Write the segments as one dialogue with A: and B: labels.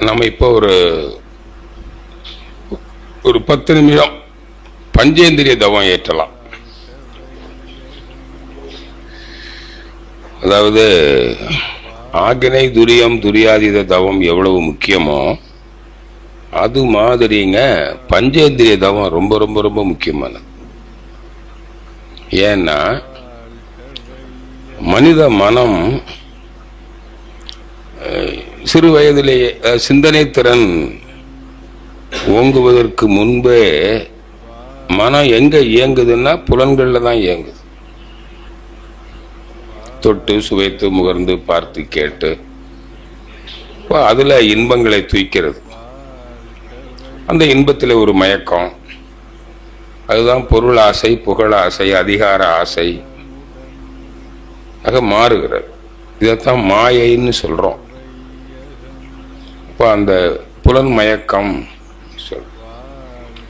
A: நம்ம இப்போ ஒரு 10 நிமிஷம் பஞ்சேந்திரிய தவம் ஏற்றலாம். அதாவது ஆக்னை துரியம் துரியாதீத தவம் எவ்வளவு முக்கியமோ அது மாதிரிங்க பஞ்சேந்திரிய தவம் ரொம்ப ரொம்ப ரொம்ப முக்கியமானது. ஏன்னா மனித மனம் சிறு வயதிலேயே சிந்தனை திறன் ஓங்குவதற்கு முன்பே மனம் எங்க இயங்குதுன்னா புலன்கள்ல தான் இயங்குது. தொட்டு சுவைத்து முகர்ந்து பார்த்து கேட்டு அதுல இன்பங்களை தூய்க்கிறது. அந்த இன்பத்தில் ஒரு மயக்கம், அதுதான் பொருள் ஆசை, புகழ் ஆசை, அதிகார ஆசை ஆக மாறுகிறது. இதைத்தான் மாயைன்னு சொல்றோம். அப்ப அந்த புலன் மயக்கம்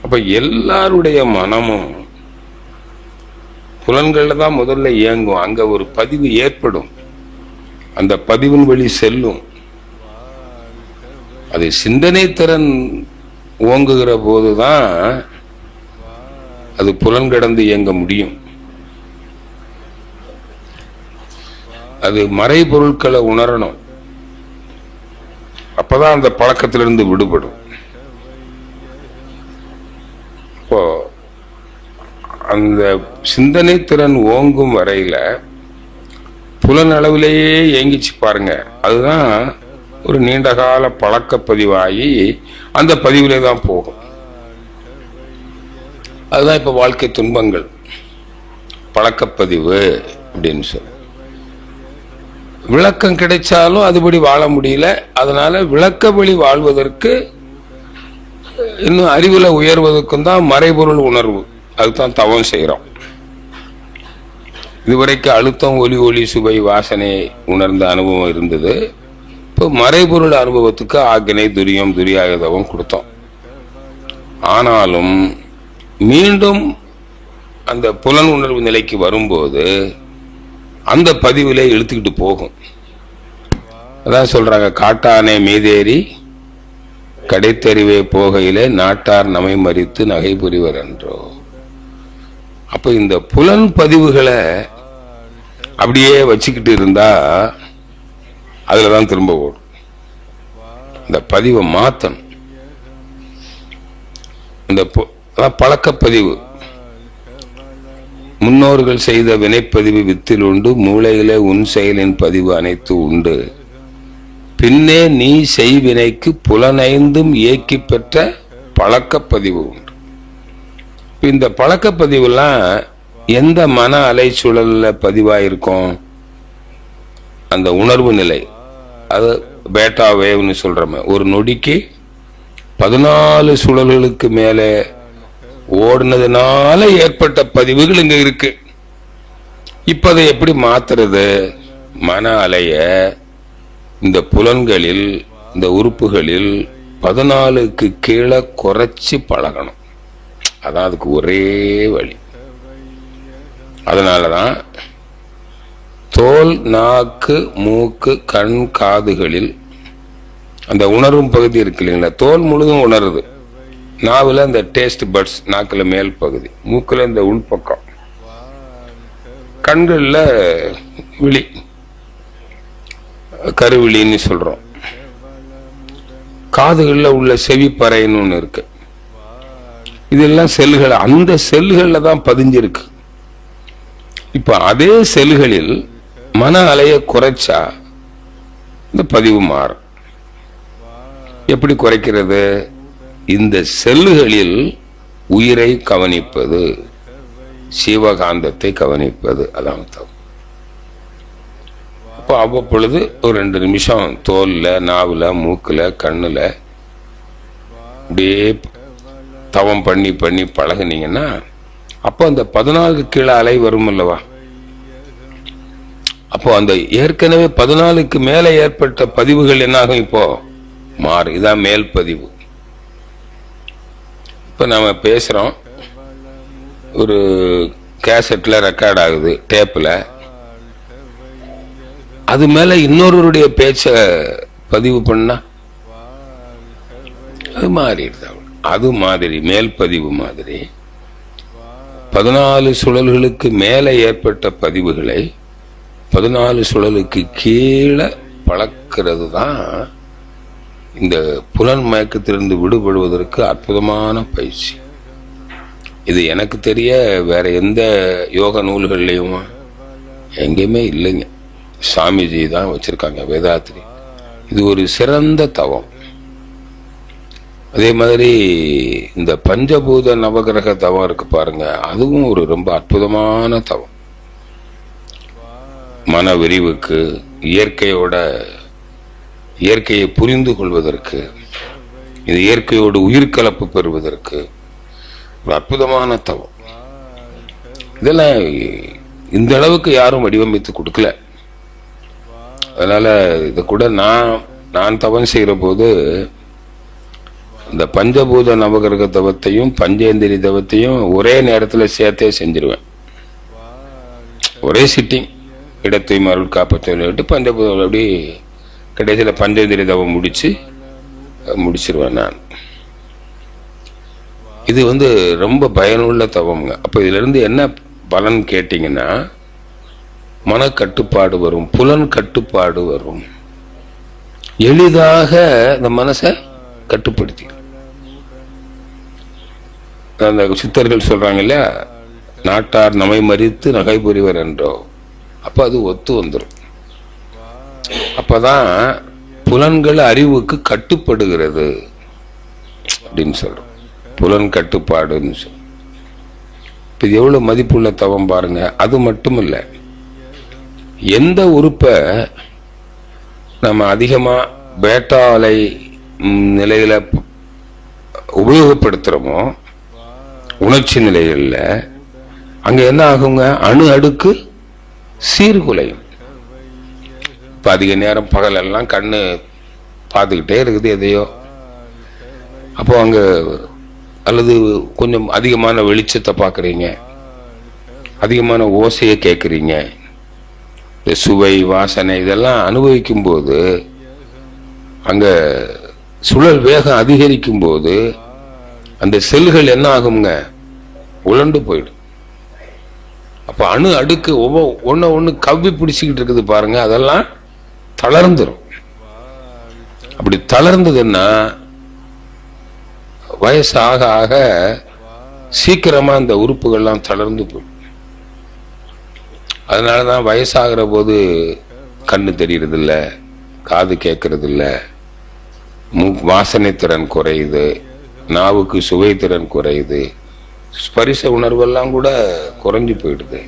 A: அப்ப எல்லாருடைய மனமும் புலன்கள்ல தான் முதல்ல இயங்கும். அங்க ஒரு பதிவு ஏற்படும், அந்த பதிவின் வழி செல்லும். அது சிந்தனை திறன் ஓங்குகிற போதுதான் அது புலன் கடந்து இயங்க முடியும். அது மறை பொருட்களை உணரணும். அப்பதான் அந்த பழக்கத்திலிருந்து விடுபடும். இப்போ அந்த சிந்தனை திறன் ஓங்கும் வரையில புலன் அளவிலேயே இயங்கிச்சு பாருங்க. அதுதான் ஒரு நீண்ட கால பழக்க பதிவாகி அந்த பதிவிலே தான் போகும். அதுதான் இப்ப வாழ்க்கை துன்பங்கள் பழக்கப்பதிவு அப்படின்னு சொல்லி விளக்கம் கிடைச்சாலும் அதுபடி வாழ முடியல. அதனால விளக்க வழி வாழ்வதற்கு இன்னும் அறிவுல உயர்வதற்கும் தான் மறைபொருள் உணர்வு, அதுதான் தவம் செய்யறோம். இதுவரைக்கும் அழுத்தம், ஒலி ஒளி சுவை வாசனை உணர்ந்த அனுபவம் இருந்தது. இப்போ மறைபொருள் அனுபவத்துக்கு ஆக்னை துரியம் துரியாய தவம் கொடுத்தோம். ஆனாலும் மீண்டும் அந்த புலன் உணர்வு நிலைக்கு வரும்போது அந்த பதிவிலே இழுத்துக்கிட்டு போகும். அதான் சொல்றாங்க, காட்டானே மீதேறி கடைத்தெறிவே போகையிலே நாட்டார் நமை மறித்து நகை புரிவர் என்றோ. அப்ப இந்த புலன் பதிவுகளை அப்படியே வச்சுக்கிட்டு இருந்தா அதுலதான் திரும்ப ஓடும். இந்த பதிவை மாத்தணும். இந்த பழக்கப்பதிவு முன்னோர்கள் செய்த வினைப்பதிவு வித்தில் உண்டு, மூளையிலே உன் செயலின் பதிவு அனைத்து உண்டு, பின்னே நீ செய்வினைக்கு புலனைந்தும் இயக்கி பெற்ற பழக்கப்பதிவு உண்டு. இந்த பழக்கப்பதிவுலாம் எந்த மன அலைச்சூழல்ல பதிவாயிருக்கும்? அந்த உணர்வு நிலை, அது பேட்டா வேவ்னு சொல்றோமே, ஒரு நொடிக்கு 14 சுழல்களுக்கு மேலே ஓடுனதுனால ஏற்பட்ட பதிவுகள் இங்க இருக்கு. இப்ப அதை எப்படி மாத்துறது? மன அலைய இந்த புலன்களில், இந்த உறுப்புகளில் 14க்கு கீழே குறைச்சி பழகணும். அதான் அதுக்கு ஒரே வழி. அதனாலதான் தோல், நாக்கு, மூக்கு, கண், காதுகளில் அந்த உணர்வும் பகுதி இருக்கு இல்லைங்களா? தோல் முழுதும் உணருது. நாவில் இந்த டேஸ்ட் பட்ஸ், நாக்குல மேல் பகுதி, மூக்குல இந்த உள்பக்கம், கண்கள்ல விழி, கருவிழின்னு சொல்றோம், காதுகள்ல உள்ள செவிப்பறைன்னு ஒண்ணு இருக்கு. இதெல்லாம் செல்கள், அந்த செல்கள்ல தான் பதிஞ்சிருக்கு. இப்ப அதே செல்களில் மன அலைய குறைச்சா இந்த பதிவு மாறும். எப்படி குறைக்கிறது? இந்த செல்களில் உயிரை கவனிப்பது, சிவகாந்தத்தை கவனிப்பது, அதான் தவம். அப்போ அவ்வப்பொழுது ஒரு 2 நிமிஷம் தோல்ல, நாவுல, மூக்குல, கண்ணுல அப்படியே தவம் பண்ணி பண்ணி பழகுனீங்கன்னா அப்போ அந்த 14 கீழே அலை வரும் அல்லவா? அப்போ அந்த ஏற்கனவே 14க்கு மேலே ஏற்பட்ட பதிவுகள் என்னாகும்? இப்போ மாறு. இதான் மேல் பதிவு. இப்ப நாம பேசுறோம், ஒரு கேசட்ல ரெக்கார்ட் ஆகுது, டேப்ல, அது மேல இன்னொருவருடைய பேச்ச பதிவு பண்ணா அது மாறிடுது. அது மாதிரி மேல்பதிவு மாதிரி 14 சுழல்களுக்கு மேலே ஏற்பட்ட பதிவுகளை 14 சுழலுக்கு கீழே பழக்கிறது தான் இந்த புலன் மயக்கத்திலிருந்து விடுபடுவதற்கு அற்புதமான பயிற்சி. இது எனக்கு தெரிய வேற எந்த யோக நூல்கள்லையும் எங்கேயுமே இல்லைங்க. சாமிஜி தான் வச்சிருக்காங்க, வேதாத்ரி. இது ஒரு சிறந்த தவம். அதே மாதிரி இந்த பஞ்சபூத நவகிரக தவம் இருக்கு பாருங்க, அதுவும் ஒரு ரொம்ப அற்புதமான தவம். மன விரிவுக்கு, இயற்கையை புரிந்து கொள்வதற்கு, இந்த இயற்கையோடு உயிர்கலப்பு பெறுவதற்கு ஒரு அற்புதமான தவம். இதெல்லாம் இந்த அளவுக்கு யாரும் வடிவமைத்து கொடுக்கல. அதனால இதை கூட நான் தவம் செய்யற போது இந்த பஞ்சபூத நவகிரக தவத்தையும் பஞ்சேந்திரி தவத்தையும் ஒரே நேரத்தில் சேர்த்தே செஞ்சிருவேன். ஒரே சிட்டிங், இடத்தை மருள் காப்ப சொல்லிட்டு பஞ்சபூதம் அப்படி கடைசியில் பஞ்சேந்திரி தவம் முடிச்சிருவேன் நான். இது ரொம்ப பயனுள்ள தவம்ங்க. அப்ப இதுல இருந்து என்ன பலன் கேட்டீங்கன்னா, மனக்கட்டுப்பாடு வரும், புலன் கட்டுப்பாடு வரும். எளிதாக இந்த மனசை கட்டுப்படுத்தி, அந்த சித்தர்கள் சொல்றாங்க இல்லையா, நாட்டார் நம்மை மறித்து நகை புரிவர் என்றோ, அப்ப அது ஒத்து வந்துடும். அப்பதான் புலன்கள் அறிவுக்கு கட்டுப்படுகிறது அப்படின்னு சொல்றோம். புலன் கட்டுப்பாடுன்னு சொல்லி இது எவ்வளவு மதிப்புள்ள தவம் பாருங்க. அது மட்டும் இல்ல, எந்த உறுப்பை நம்ம அதிகமா பேட்டா அலை நிலையில உபயோகப்படுத்துறோமோ, உணர்ச்சி நிலைகள்ல, அங்க என்ன ஆகுங்க, அணு அடுக்கு சீர்குலையும். இப்ப அதிக நேரம் பகல் எல்லாம் கண்ணு பார்த்துக்கிட்டே இருக்குது எதையோ, அப்போ அங்க அல்லது கொஞ்சம் அதிகமான வெளிச்சத்தை பார்க்குறீங்க, அதிகமான ஓசையை கேட்குறீங்க, இந்த சுவை வாசனை இதெல்லாம் அனுபவிக்கும் போது அங்க சுழல் வேகம் அதிகரிக்கும் போது அந்த செல்கள் என்ன ஆகுங்க, உலண்டு போயிடும். அப்ப அணு அடுக்கு ஒன்னு கவ்வி பிடிச்சிக்கிட்டு இருக்குது பாருங்க, அதெல்லாம் தளர்ந்துரும். அப்படி தளர்ந்ததுன்னா வயசு ஆக ஆக சீக்கிரமா அந்த உறுப்புகள்லாம் தளர்ந்து போயிடும். அதனாலதான் வயசாகிற போது கண்ணு தெரியறது இல்ல, காது கேட்கறது இல்ல, வாசனை திறன் குறையுது, நாவுக்கு சுவை திறன் குறையுது, ஸ்பரிச உணர்வெல்லாம் கூட குறைஞ்சு போயிடுது.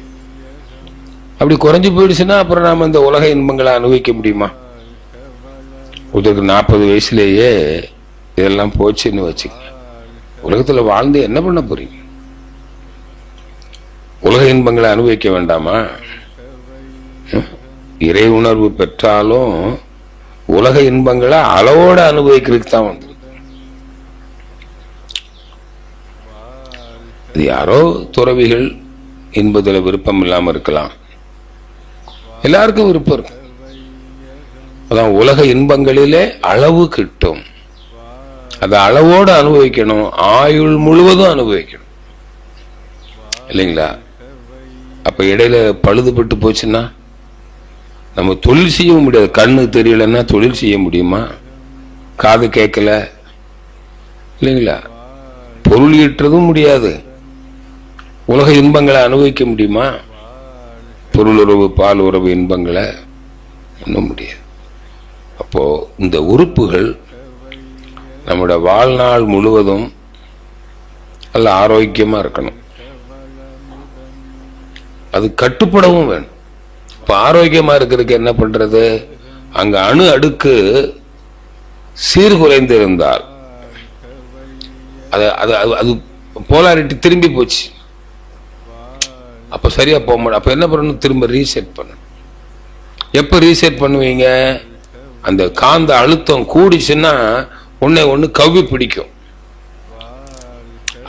A: அப்படி குறைஞ்சு போயிடுச்சுன்னா அப்புறம் நாம இந்த உலக இன்பங்களை அனுபவிக்க முடியுமா? ஒருத்தருக்கு 40 வயசுலேயே இதெல்லாம் போச்சுன்னு வச்சுக்க, உலகத்துல வாழ்ந்து என்ன பண்ண போறீங்க? உலக இன்பங்களை அனுபவிக்க வேண்டாமா? இறை உணர்வு பெற்றாலும் உலக இன்பங்களை அளவோட அனுபவிக்கிறதுக்கு தான் வந்து. இது யாரோ துறவிகள் என்பதுல விருப்பம் இல்லாம இருக்கலாம், எல்லாருக்கும் விருப்பம் இருக்கு. அதான் உலக இன்பங்களிலே அளவு கிட்டும், அதை அளவோடு அனுபவிக்கணும், ஆயுள் முழுவதும் அனுபவிக்கணும் இல்லைங்களா? அப்ப இடையில பழுதுபட்டு போச்சுன்னா நம்ம தொழில் செய்ய முடியாது. கண்ணு தெரியலன்னா தொழில் செய்ய முடியுமா? காது கேட்கல இல்லைங்களா, பொருள் ஈட்டுறதும் முடியாது. உலக இன்பங்களை அனுபவிக்க முடியுமா? பொருள் உறவு, பால் உறவு இன்பங்களை ஒன்றும் முடியாது. அப்போ இந்த உறுப்புகள் நம்முடைய வாழ்நாள் முழுவதும் நல்ல ஆரோக்கியமா இருக்கணும். அது கட்டுப்படவும் வேணும். இப்ப ஆரோக்கியமா இருக்கிறதுக்கு என்ன பண்றது? அங்க அணு அடுக்கு சீர்குலைந்து இருந்தால் அது போலாரிட்டி திரும்பி போச்சு, அப்ப சரியா போக மாட்டோம். அப்ப என்ன பண்ணணும்? திரும்ப ரீசெட் பண்ணணும். எப்ப ரீசெட் பண்ணுவீங்க? அந்த காந்த அழுத்தம் கூடிச்சுன்னா ஒண்ணு கவ்வி பிடிக்கும்.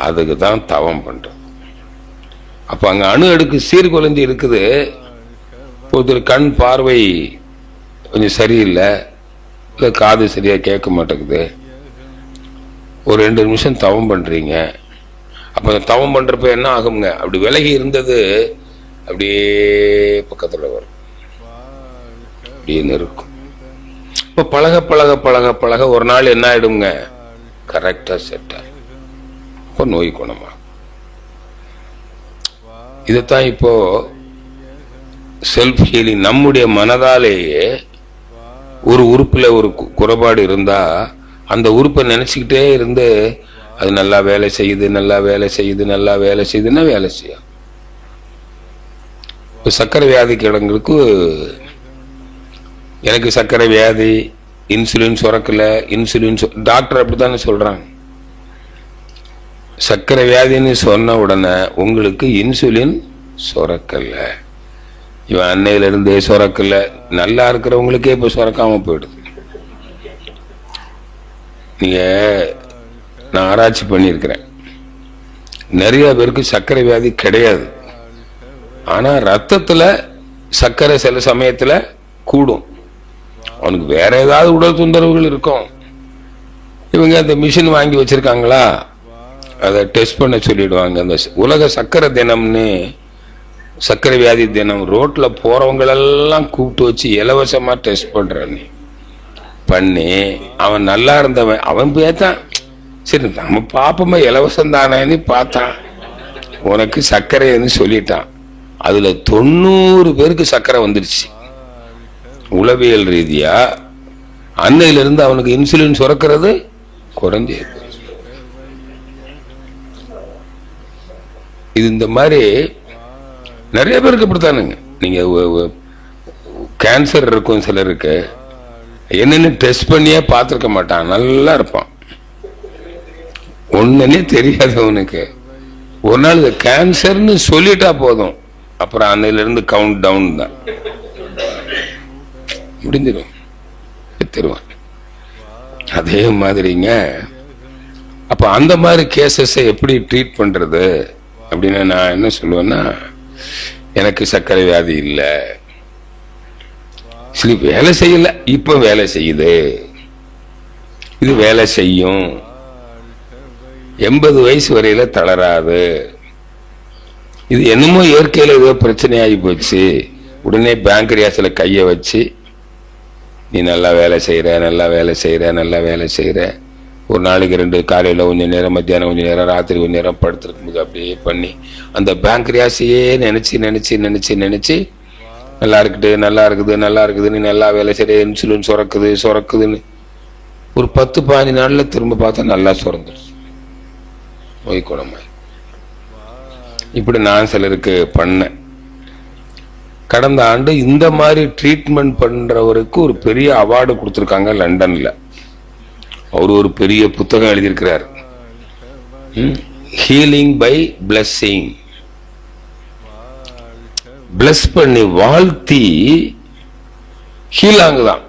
A: அதுக்கு தான் தவம் பண்றது. அப்ப அங்க அணு அடுக்கு சீர்குலைந்து இருக்குது. ஒருத்தர் கண் பார்வை கொஞ்சம் சரியில்லை, இல்லை காது சரியா கேட்க மாட்டேங்குது, ஒரு 2 நிமிஷம் தவம் பண்றீங்க. அப்ப தவம் பண்றப்ப என்ன ஆகுங்க, அப்படி விலகி இருந்தது அப்படியே பக்கத்துல வரும், அப்படின்னு இருக்கும். இப்ப பழக பழக பழக பழக ஒரு நாள் என்ன ஆயிடுங்க, கரெக்டா செட் ஆகும். இப்போ நோய் குணமா. இதைத்தான் இப்போ செல்ஃப் ஹீலிங். நம்முடைய மனதாலேயே ஒரு உறுப்புல ஒரு குறைபாடு இருந்தா அந்த உறுப்பை நினைச்சுக்கிட்டே இருந்து அது நல்லா வேலை செய்யுது, நல்லா வேலை செய்யுது, நல்லா வேலை செய்யுதுன்னா வேலை செய்யும். இப்போ சர்க்கரை வியாதிக்கிறவங்களுக்கு, எனக்கு சர்க்கரை வியாதி, இன்சுலின் சுரக்கல, இன்சுலின் டாக்டர் அப்படித்தானே சொல்றாங்க. சர்க்கரை வியாதின்னு சொன்ன உடனே உங்களுக்கு இன்சுலின் சுரக்கல, இவன் அன்னையில இருந்தே சுரக்கல. நல்லா இருக்கிறவங்களுக்கே இப்ப சுரக்காம போயிடுது. நீங்க, நான் ஆராய்ச்சி பண்ணியிருக்கிறேன், நிறைய பேருக்கு சர்க்கரை வியாதி கிடையாது. ஆனா ரத்தத்துல சர்க்கரை சில சமயத்துல கூடும். அவனுக்கு வேற ஏதாவது உடல் தொந்தரவுகள் இருக்கும். இவங்க அந்த மிஷின் வாங்கி வச்சிருக்காங்களா, அதை டெஸ்ட் பண்ண சொல்லிடுவாங்க. அந்த உலக சர்க்கரை தினம்னு, சர்க்கரை வியாதி தினம், ரோட்ல போறவங்களெல்லாம் கூப்பிட்டு வச்சு இலவசமா டெஸ்ட் பண்றான்னு பண்ணி, அவன் நல்லா இருந்தவன் அவன் பேத்தான், சரி நம்ம பாப்போமா இலவசம் தானேன்னு பார்த்தான், உனக்கு சர்க்கரைன்னு சொல்லிட்டான். அதுல 90 பேருக்கு சர்க்கரை வந்துருச்சு. உளவியல் ரீதியா அன்னையில இருந்து அவனுக்கு இன்சுலின் சுரக்கிறது குறைஞ்சே. இது இந்த மாதிரி நிறைய பேருக்கு அப்படித்தானுங்க. நீங்க கேன்சர் இருக்கும் சிலருக்கு, என்னன்னு டெஸ்ட் பண்ணியே பார்த்துருக்க மாட்டான், நல்லா இருப்பான், ஒண்ணுன்னே தெரியாது அவனுக்கு. ஒரு நாள் இது கேன்சர்னு சொல்லிட்டா போதும், அப்புறம் அன்னையில இருந்து கவுண்ட் டவுன் தான், முடிஞ்சிடும், எடுத்துருவான். அதே மாதிரிங்க. அப்ப அந்த மாதிரி கேசஸ் எப்படி ட்ரீட் பண்றது அப்படின்னு நான் என்ன சொல்லுவேன்னா, எனக்கு சர்க்கரை வியாதி இல்லை, வேலை செய்யல, இப்ப வேலை செய்யுது, இது வேலை செய்யும், 80 வயசு வரையில தளராது, இது என்னமோ இயற்கையில ஏதோ பிரச்சனை ஆகி போச்சு, உடனே பேங்க்ரியாஸ்ல கைய வச்சு நீ நல்லா வேலை செய்யற, நல்லா வேலை செய்யற, நல்லா வேலை செய்யற, ஒரு நாளைக்கு 2 காலையில கொஞ்சம் நேரம், மத்தியானம் கொஞ்சம் நேரம், ராத்திரி கொஞ்சம் நேரம் படுத்துருக்கும் போது அப்படியே பண்ணி அந்த பேங்க்ரியாஸையே நினைச்சு நினைச்சு நினைச்சு நினைச்சு நல்லா இருக்குது, நல்லா இருக்குது, நல்லா இருக்குதுன்னு, நல்லா வேலை செய்ய, இன்சுலின் சுரக்குது சுரக்குதுன்னு ஒரு 10-15 நாள்ல திரும்ப பார்த்தா நல்லா சுரந்துருச்சு, நோய் குணமாய். இப்படி நான் சிலருக்கு பண்ணேன். கடந்த ஆண்டு இந்த மாதிரி ட்ரீட்மெண்ட் பண்றவருக்கு ஒரு பெரிய அவார்டு கொடுத்திருக்காங்க லண்டன்ல. அவர் ஒரு பெரிய புத்தகம் எழுதியிருக்கிறார், ஹீலிங் பை பிளஸிங். பிளஸ் பண்ணி வாழ்த்தி ஹீலாங்குதான்.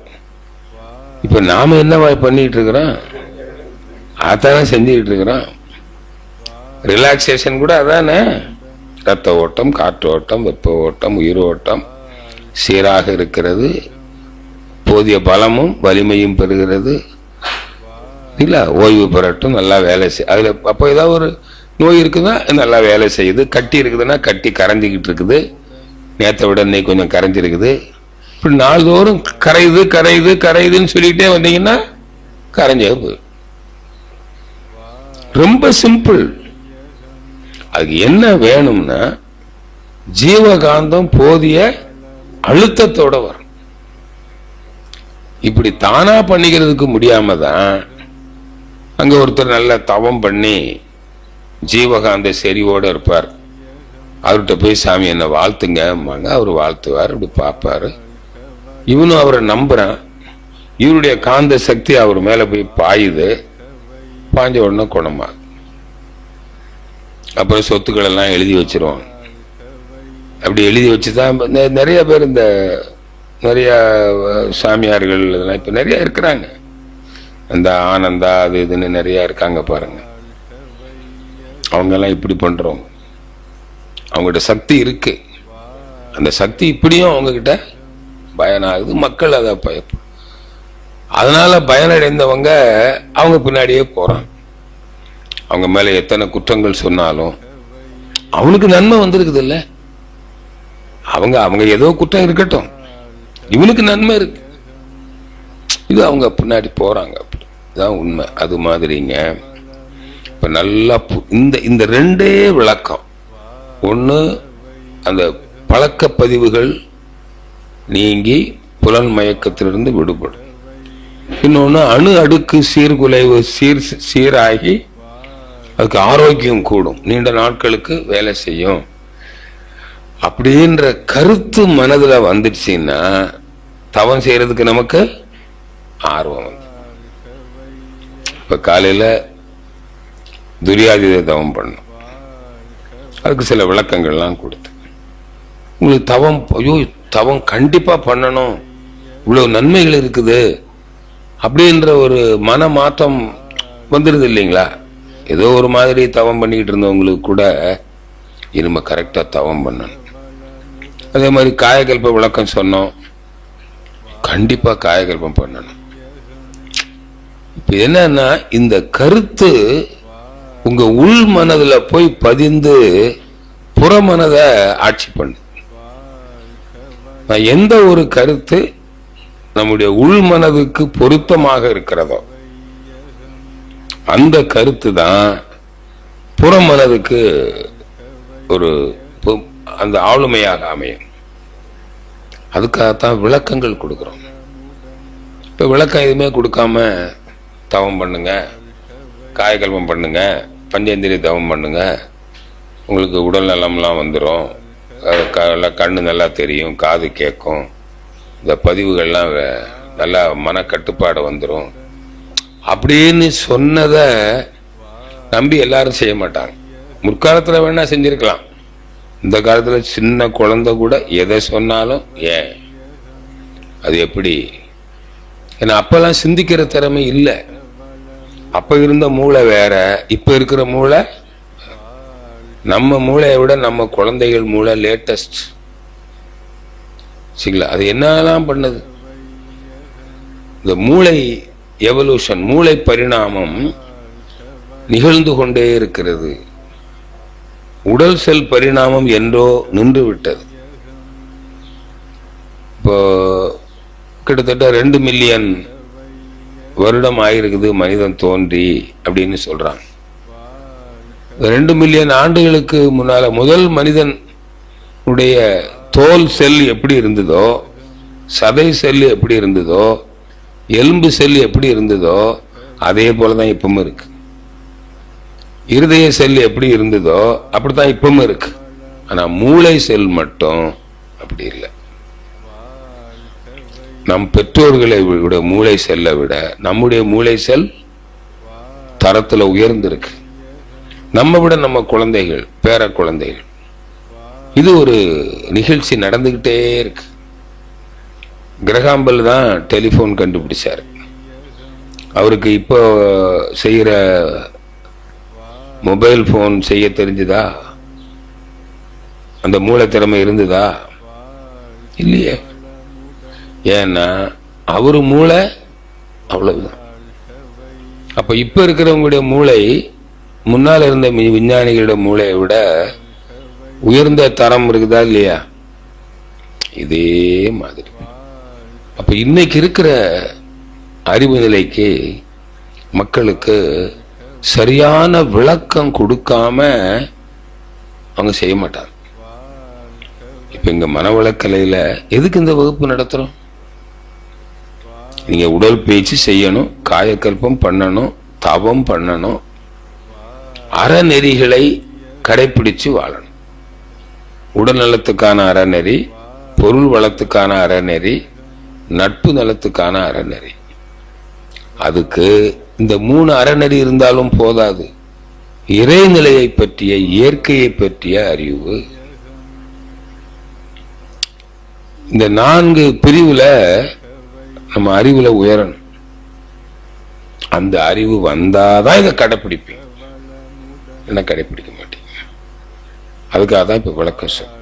A: இப்ப நாம என்ன பண்ணிட்டு இருக்கிறோம், அதானே செஞ்சுக்கிட்டு இருக்கிறோம். ரிலாக்ஸேஷன் கூட அதானே, ரத்த ஓட்டம், காற்று ஓட்டம், வெப்ப ஓட்டம், உயிர் ஓட்டம் சீராக இருக்கிறது, போதிய பலமும் வலிமையும் பெறுகிறது, இல்ல ஓய்வு பெறட்டும், நல்லா வேலை செய். அதுல அப்போ ஏதாவது ஒரு நோய் இருக்குதுன்னா நல்லா வேலை செய்யுது, கட்டி இருக்குதுன்னா கட்டி கரைஞ்சிக்கிட்டு இருக்குது, நேற்றை விட இன்னைக்கு கொஞ்சம் கரைஞ்சிருக்குது. இப்படி நாள்தோறும் கரையுது கரையுது கரையுதுன்னு சொல்லிட்டே வந்தீங்கன்னா கரைஞ்சே போய். ரொம்ப சிம்பிள். அதுக்கு என்ன வேணும்னா ஜீவகாந்தம் போதிய அழுத்தத்தோட வரும். இப்படி தானா பண்ணிக்கிறதுக்கு முடியாம தான் அங்க ஒருத்தர் நல்ல தவம் பண்ணி ஜீவகாந்த செறிவோட இருப்பார். அவர்கிட்ட போய் சாமி என்ன வாழ்த்துங்க, அவர் வாழ்த்துவார், இப்படி பார்ப்பாரு. இவனும் அவரை நம்புறான், இவருடைய காந்த சக்தி அவர் மேல போய் பாயுது, பாஞ்ச உடனே குணமா. அப்புறம் சொத்துக்கள் எல்லாம் எழுதி வச்சிருவான். அப்படி எழுதி வச்சுதான் நிறைய பேர், இந்த நிறைய சாமியார்கள் இதெல்லாம் இப்ப நிறைய இருக்கிறாங்க, அந்த ஆனந்தா அது இதுன்னு நிறைய இருக்காங்க பாருங்க. அவங்க எல்லாம் இப்படி பண்றோம், அவங்ககிட்ட சக்தி இருக்கு, அந்த சக்தி இப்படியும் அவங்க கிட்ட பயனாகுது, மக்கள் அதை அதனால பயனடைந்தவங்க அவங்க பின்னாடியே போறாங்க. அவங்க மேல எத்தனை குற்றங்கள் சொன்னாலும் அவனுக்கு நன்மை வந்திருக்குது இல்ல. அவங்க அவங்க ஏதோ குற்றம் இருக்கட்டும், இவனுக்கு நன்மை இருக்கு. இது அவங்க பின்னாடி போறாங்க. அப்படிதான் உண்மை. அது மாதிரிங்க இப்ப நல்லா இந்த ரெண்டே விளக்கம். ஒண்ணு, அந்த பழக்க பதிவுகள் நீங்கி புலன் மயக்கத்திலிருந்து விடுபடும். இன்னொன்னு, அணு அடுக்கு சீர்குலைவு சீராகி அதுக்கு ஆரோக்கியம் கூடும், நீண்ட நாட்களுக்கு வேலை செய்யும். அப்படின்ற கருத்து மனதுல வந்துடுச்சுன்னா தவம் செய்யறதுக்கு நமக்கு ஆர்வம் வந்து. இப்ப காலையில துரியாதீத தவம் பண்ணும், அதுக்கு சில விளக்கங்கள்லாம் கொடுத்து உங்களுக்கு தவம், ஐயோ தவம் கண்டிப்பா பண்ணணும், இவ்வளவு நன்மைகள் இருக்குது அப்படின்ற ஒரு மன மாற்றம் வந்துடுது இல்லைங்களா. ஏதோ ஒரு மாதிரி தவம் பண்ணிக்கிட்டு இருந்தவங்களுக்கு கூட இனிமே கரெக்டா தவம் பண்ணணும். அதே மாதிரி காயகல்ப விளக்கம் சொன்னோம், கண்டிப்பா காயகல்பம் பண்ணணும். இப்ப என்னன்னா, இந்த கருத்து உங்க உள் மனதுல போய் பதிந்து புறமனதை ஆட்சி பண்ணு. எந்த ஒரு கருத்து நம்முடைய உள் மனதுக்கு பொருத்தமாக இருக்கிறதோ அந்த கருத்து தான் புறமனதுக்கு ஒரு அந்த ஆளுமையாக அமையும். அதுக்காகத்தான் விளக்கங்கள் கொடுக்கிறோம். இப்ப விளக்கம் எதுவுமே கொடுக்காம தவம் பண்ணுங்க, காயகல்பம் பண்ணுங்க, பஞ்சேந்திரிய தவம் பண்ணுங்க, உங்களுக்கு உடல் நலம்லாம் வந்துடும், கண்ணு நல்லா தெரியும், காது கேட்கும், இந்த பதிவுகள்லாம் நல்லா மன கட்டுப்பாடு வந்துடும் அப்படின்னு சொன்னதை நம்பி எல்லாரும் செய்ய மாட்டாங்க. முற்காலத்துல வேணா செஞ்சிருக்கலாம், இந்த காலத்துல சின்ன குழந்தை கூட எதை சொன்னாலும் ஏன் அது எப்படி. ஏன்னா அப்பெல்லாம் சிந்திக்கிற திறமை இல்லை. அப்ப இருந்த மூளை வேற, இப்ப இருக்கிற மூளை, நம்ம மூளையை விட நம்ம குழந்தைகள் மூளை லேட்டஸ்ட். சரிங்களா? அது என்னெல்லாம் பண்ணுது. இந்த மூளை எவல்யூஷன், மூளை பரிணாமம் நிகழ்ந்து கொண்டே இருக்கிறது. உடல் செல் பரிணாமம் என்றோ நின்று விட்டது. இப்போ கிட்டத்தட்ட 2 மில்லியன் வருடம் ஆயிருக்குது மனிதன் தோன்றி அப்படின்னு சொல்றாங்க. 2 மில்லியன் ஆண்டுகளுக்கு முன்னால முதல் மனிதன் உடைய தோல் செல் எப்படி இருந்ததோ, சதை செல் எப்படி இருந்ததோ, எலும்பு செல் எப்படி இருந்ததோ அதே போலதான் இப்பவும் இருக்கு. இருதய செல் எப்படி இருந்ததோ அப்படித்தான் இப்பவும் இருக்கு. ஆனா மூளை செல் மட்டும் அப்படி இல்லை. நம் பெற்றோர்களை விட மூளை செல்லை விட நம்முடைய மூளை செல் தரத்துல உயர்ந்திருக்கு. நம்ம விட நம்ம குழந்தைகள், பேர குழந்தைகள், இது ஒரு நிகழ்ச்சி நடந்துகிட்டே இருக்கு. கிரகாம்பல் தான் டெலிபோன் கண்டுபிடிச்சாரு. அவருக்கு இப்போ செய்யற மொபைல் போன் செய்ய தெரிஞ்சுதா? அந்த மூளை திறமை இருந்ததா? இல்லையே. ஏன்னா அவரு மூளை அவ்வளவுதான். அப்ப இப்ப இருக்கிறவங்களுடைய மூளை முன்னால் இருந்த விஞ்ஞானிகளோட மூளையை விட உயர்ந்த தரம் இருக்குதா இல்லையா? இதே மாதிரி. அப்ப இன்னைக்கு இருக்கிற அறிவு நிலைக்கு மக்களுக்கு சரியான விளக்கம் கொடுக்காம அவங்க செய்ய மாட்டாங்க. இப்ப இங்க மனவளக்கலையில எதுக்கு இந்த வகுப்பு நடத்துறோம்? நீங்க உடல் பயிற்சி செய்யணும், காயக்கல்பம் பண்ணணும், தவம் பண்ணணும், அறநெறிகளை கடைபிடிச்சு வாழணும். உடல் நலத்துக்கான அறநெறி, பொருள் வளத்துக்கான அறநெறி, நட்பு நலத்துக்கான அறநெறி. அதுக்கு இந்த 3 அறநெறி இருந்தாலும் போதாது. இறைநிலையை பற்றிய, இயற்கையை பற்றிய அறிவு. இந்த 4 பிரிவுல நம்ம அறிவுல உயரணும். அந்த அறிவு வந்தாதான் இதை கடைபிடிப்பீங்க, என்ன கடைபிடிக்க மாட்டீங்க. அதுக்காக தான் இப்ப விளக்கம் சொல்.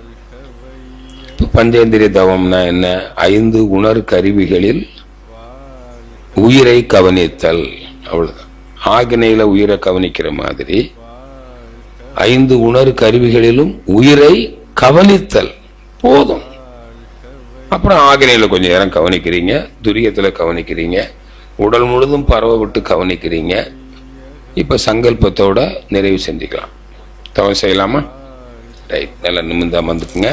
A: இப்ப பஞ்சேந்திரிய தவம்னா என்ன? 5 உணர் கருவிகளில் உயிரை கவனித்தல், அவ்வளவுதான். ஆக்னையில உயிரை கவனிக்கிற மாதிரி 5 உணர் கருவிகளிலும் உயிரை கவனித்தல் போதும். அப்புறம் ஆக்னையில கொஞ்சம் நேரம் கவனிக்கிறீங்க, துரியத்துல கவனிக்கிறீங்க, உடல் முழுதும் பரவ விட்டு கவனிக்கிறீங்க. இப்ப சங்கல்பத்தோட நிறைவு செஞ்சுக்கலாம். தவம் செய்யலாமா? ரைட், நல்லா நிமிர்ந்து அமர்ந்துக்குங்க.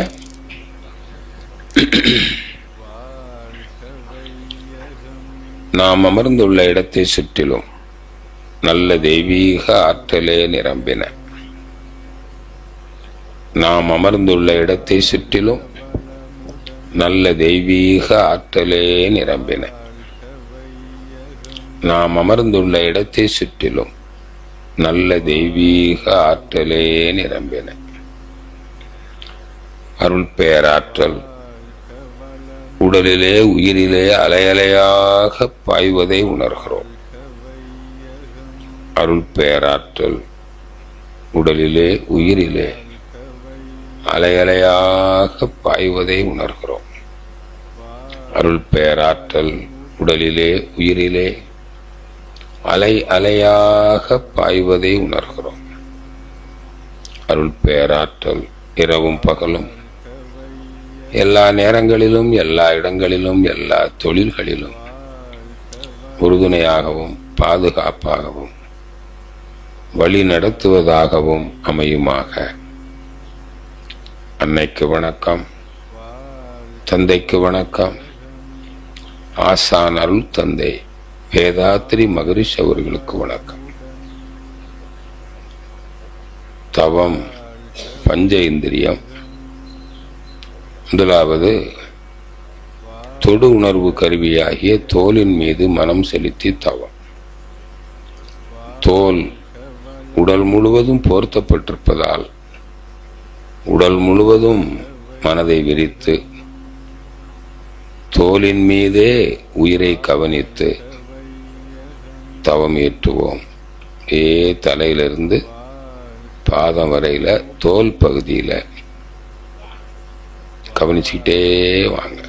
A: நாம் அமர்ந்துள்ள இடத்தை சுற்றிலும் நல்ல தெய்வீக ஆற்றலே நிரம்பின. நாம் அமர்ந்துள்ள இடத்தை சுற்றிலும் நல்ல தெய்வீக ஆற்றலே நிரம்பின. நாம் அமர்ந்துள்ள இடத்தை சுற்றிலும் நல்ல தெய்வீக ஆற்றலே நிரம்பின. அருள் பேராற்றல் உடலிலே உயிரிலே அலையலையாக பாய்வதை உணர்கிறோம். அருள் பேராற்றல் உடலிலே உயிரிலே அலையலையாக பாய்வதை உணர்கிறோம். அருள் பேராற்றல் உடலிலே உயிரிலே அலை அலையாக பாய்வதை உணர்கிறோம். அருள் பேராற்றல் இரவும் பகலும் எல்லா நேரங்களிலும் எல்லா இடங்களிலும் எல்லா தொழில்களிலும் உறுதுணையாகவும் பாதுகாப்பாகவும் வழி நடத்துவதாகவும் அமையுமாக. அன்னைக்கு வணக்கம், தந்தைக்கு வணக்கம், ஆசான் அருள் தந்தை வேதாத்ரி மகரிஷ் அவர்களுக்கு வணக்கம். தவம் பஞ்ச இந்திரியம். முதலாவது தொடு உணர்வு கருவியாகிய தோலின் மீது மனம் செலுத்தி தவம். தோல் உடல் முழுவதும் போர்த்தப்பட்டிருப்பதால் உடல் முழுவதும் மனதை விரித்து தோலின் மீதே உயிரை கவனித்து தவம் ஏற்றுவோம். தலையிலிருந்து பாதம் வரையில தோல் பகுதியில கவனிச்சுக்கிட்டே வாங்க.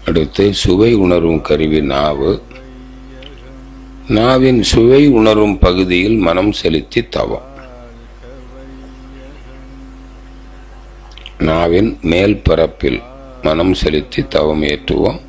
A: அடுத்து சுவை உணரும் கருவி நாவு. நாவின் சுவை உணரும் பகுதியில் மனம் செலுத்தி தவம். நாவின் மேல் பரப்பில் மனம் செலுத்தி தவம் ஏற்றுவோம்.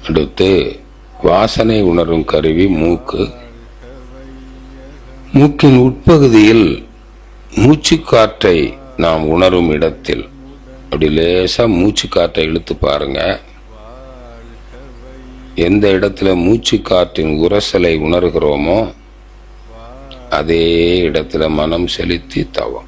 A: அடுத்து வாசனை உணரும் கருவி மூக்கு. மூக்கின் உட்பகுதியில் மூச்சு காற்றை நாம் உணரும் இடத்தில் அப்படி லேசா மூச்சு காற்றை இழுத்து பாருங்க. எந்த இடத்துல மூச்சு காற்றின் உரசலை உணர்கிறோமோ அதே இடத்துல மனம் செலுத்தி தவம்.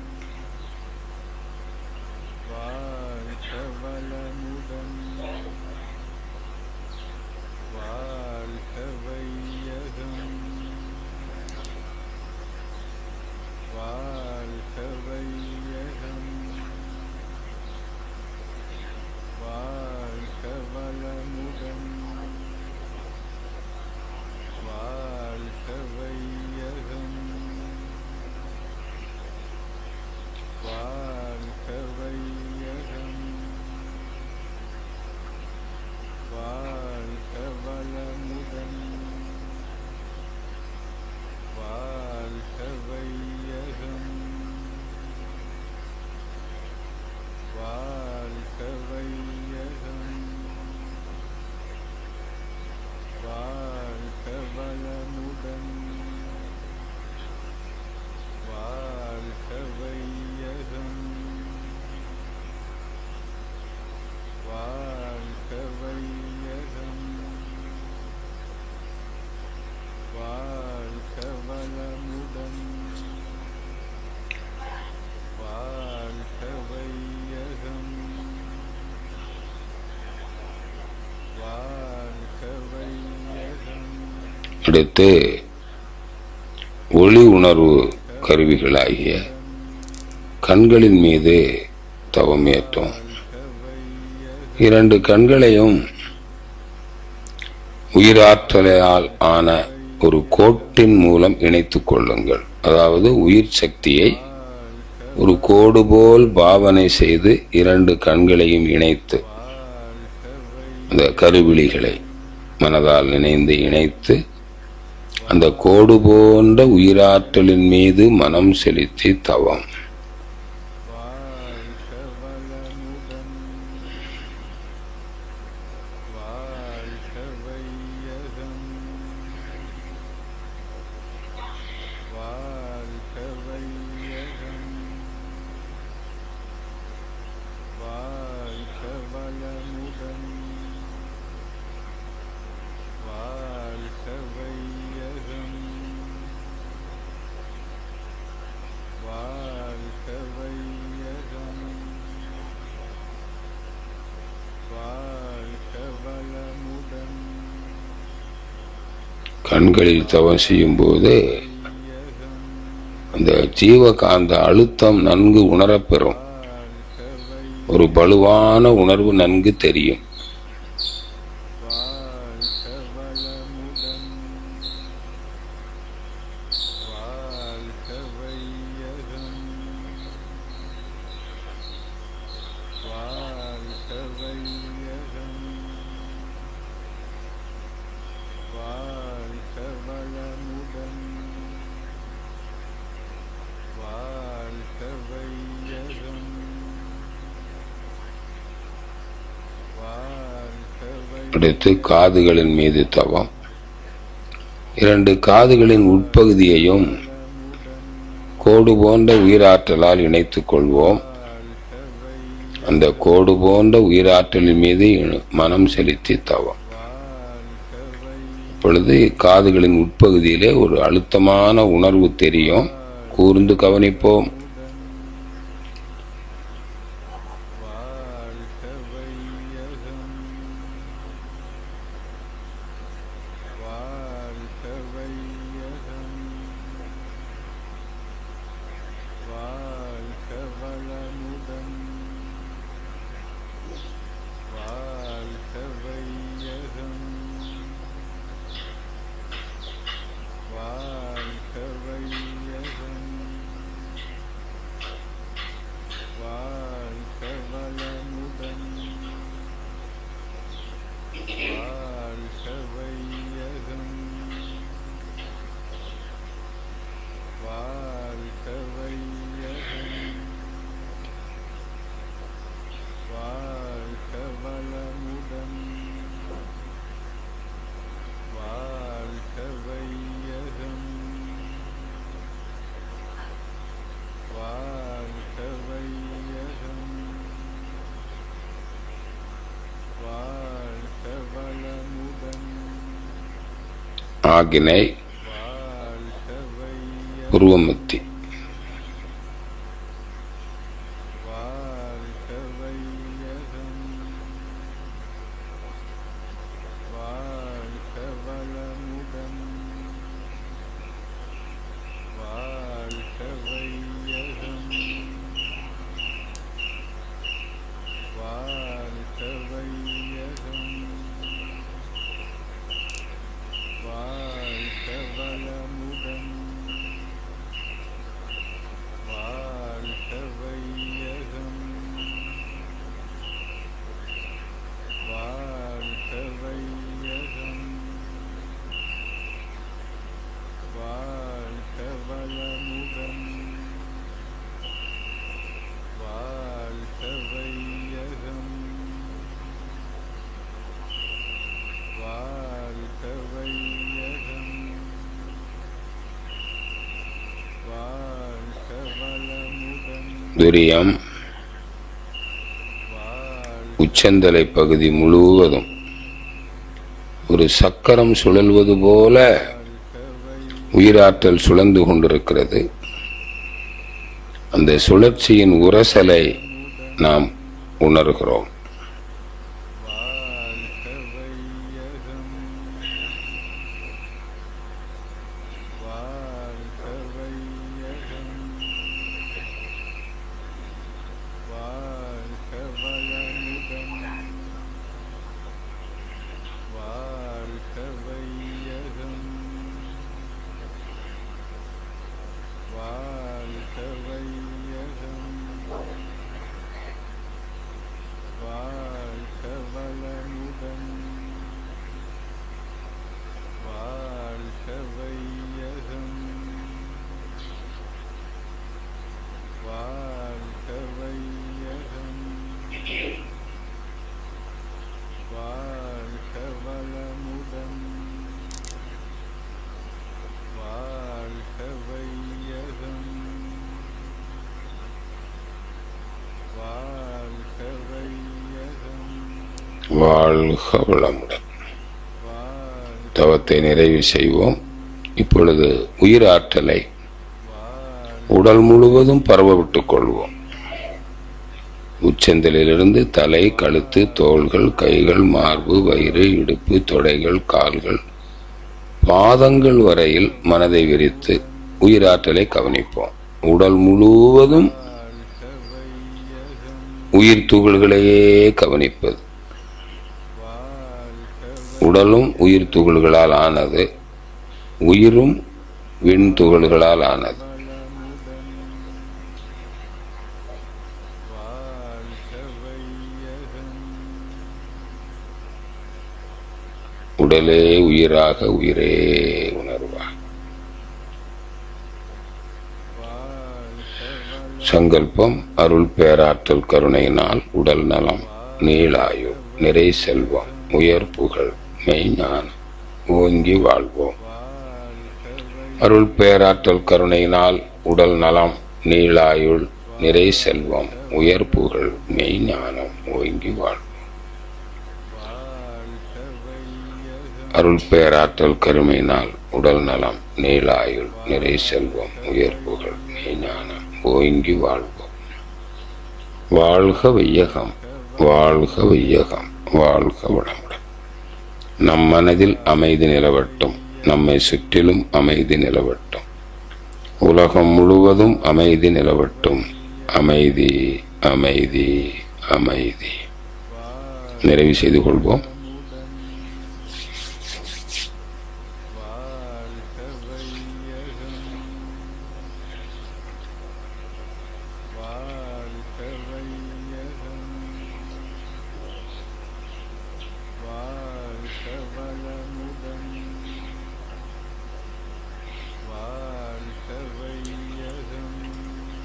A: அடுத்து ஒளி உணர்வு கருவிகளாகிய கண்களின் மீது தவமேற்றோம். 2 கண்களையும் உயிராற்றலால் ஆன ஒரு கோட்டின் மூலம் இணைத்துக் கொள்ளுங்கள். அதாவது உயிர் சக்தியை ஒரு கோடு போல் பாவனை செய்து 2 கண்களையும் இணைத்து அந்த கருவிழிகளை மனதால் நினைந்து இணைத்து அந்த கோடு போன்ற உயிராற்றலின் மீது மனம் செலுத்தி தவம். கண்களில் தவம் செய்யும் போது அந்த ஜீவகாந்த அழுத்தம் நன்கு உணரப்பெறும். ஒரு பலுவான உணர்வு நன்கு தெரியும். அடுத்து காதுகளின் மீது தவம். 2 காதுகளின் உட்பகுதியையும் கோடு போன்ற உயிராற்றலால் இணைத்துக் கொள்வோம். அந்த கோடு போன்ற உயிராற்றலின் மீது மனம் செலுத்தி தவம். இப்பொழுது காதுகளின் உட்பகுதியிலே ஒரு அழுத்தமான உணர்வு தெரியும். கூர்ந்து கவனிப்போம். ஆகினை புருவமத்தி. துரியம் உச்சந்தலை பகுதி முழுவதும் ஒரு சக்கரம் சுழல்வது போல உயிராற்றல் சுழந்து கொண்டிருக்கிறது. அந்த சுழற்சியின் உரசலை நாம் உணர்கிறோம். வாழ்க வளமுடன். தவத்தை நிறைவு செய்வோம். இப்பொழுது உயிராற்றலை உடல் முழுவதும் பரவ விட்டுக் கொள்வோம். உச்சந்தலிலிருந்து தலை, கழுத்து, தோள்கள், கைகள், மார்பு, வயிறு, இடுப்பு, தொடைகள், கால்கள், பாதங்கள் வரையில் மனதை விரித்து உயிராற்றலை கவனிப்போம். உடல் முழுவதும் உயிர் துகள்களையே கவனிப்பது. உடலும் உயிர் துகள்களால் ஆனது, உயிரும் விண் துகள்களால் ஆனது. உடலே உயிராக, உயிரே உணர்வாக. சங்கல்பம் அருள் பேராற்றல் கருணையினால் உடல் நலம், நீளாயுள், நிறை செல்வம், உயர் புகழ், மெய்ஞானம் ஓங்கி வாழ்வோம். அருள் பேராற்றல் கருணையினால் உடல் நலம், நீளாயுள், நிறை செல்வம், உயர் புகழ், மெய்ஞானம் ஓங்கி வாழ்வோம். அருள் பேராற்றல் கருணையினால் உடல் நலம், நீளாயுள், நிறை செல்வம், உயர் புகழ், மெய்ஞானம் ஓங்கி வாழ்வோம். வாழ்க வையகம், வாழ்க வையகம், வாழ்க வளமுடன். நம் மனதில் அமைதி நிலவட்டும், நம்மை சுற்றிலும் அமைதி நிலவட்டும், உலகம் முழுவதும் அமைதி நிலவட்டும். அமைதி, அமைதி, அமைதி. நிறைவு செய்து கொள்வோம்.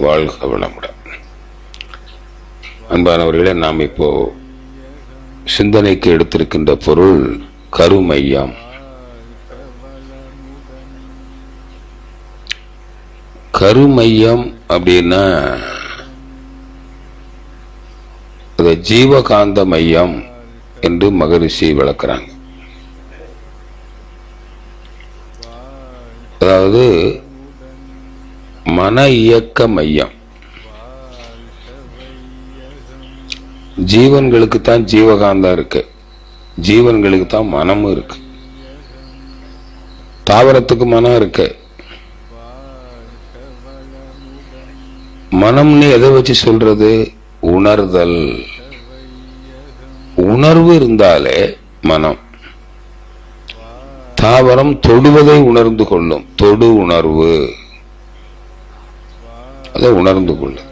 A: வாழ்க வளமுடன். அன்பானவர்களே, நாம் இப்போ சிந்தனைக்கு எடுத்திருக்கின்ற பொருள் கருமையம். கருமையம் அப்படின்னா அது ஜீவகாந்த மையம் என்று மகரிஷி விளக்குறாங்க. அது மன இயக்க மையம். ஜீவன்களுக்கு தான் ஜீவகாந்தம் இருக்கு, ஜீவன்களுக்கு தான் மனமும் இருக்கு. தாவரத்துக்கு மனம் இருக்கு. மனம்னு எதை வச்சு சொல்றது? உணர்தல். உணர்வு இருந்தாலே மனம். தாவரம் தொடுவதை உணர்ந்து கொள்ளும், தொடு உணர்வு, அதை உணர்ந்து கொள்ளும்.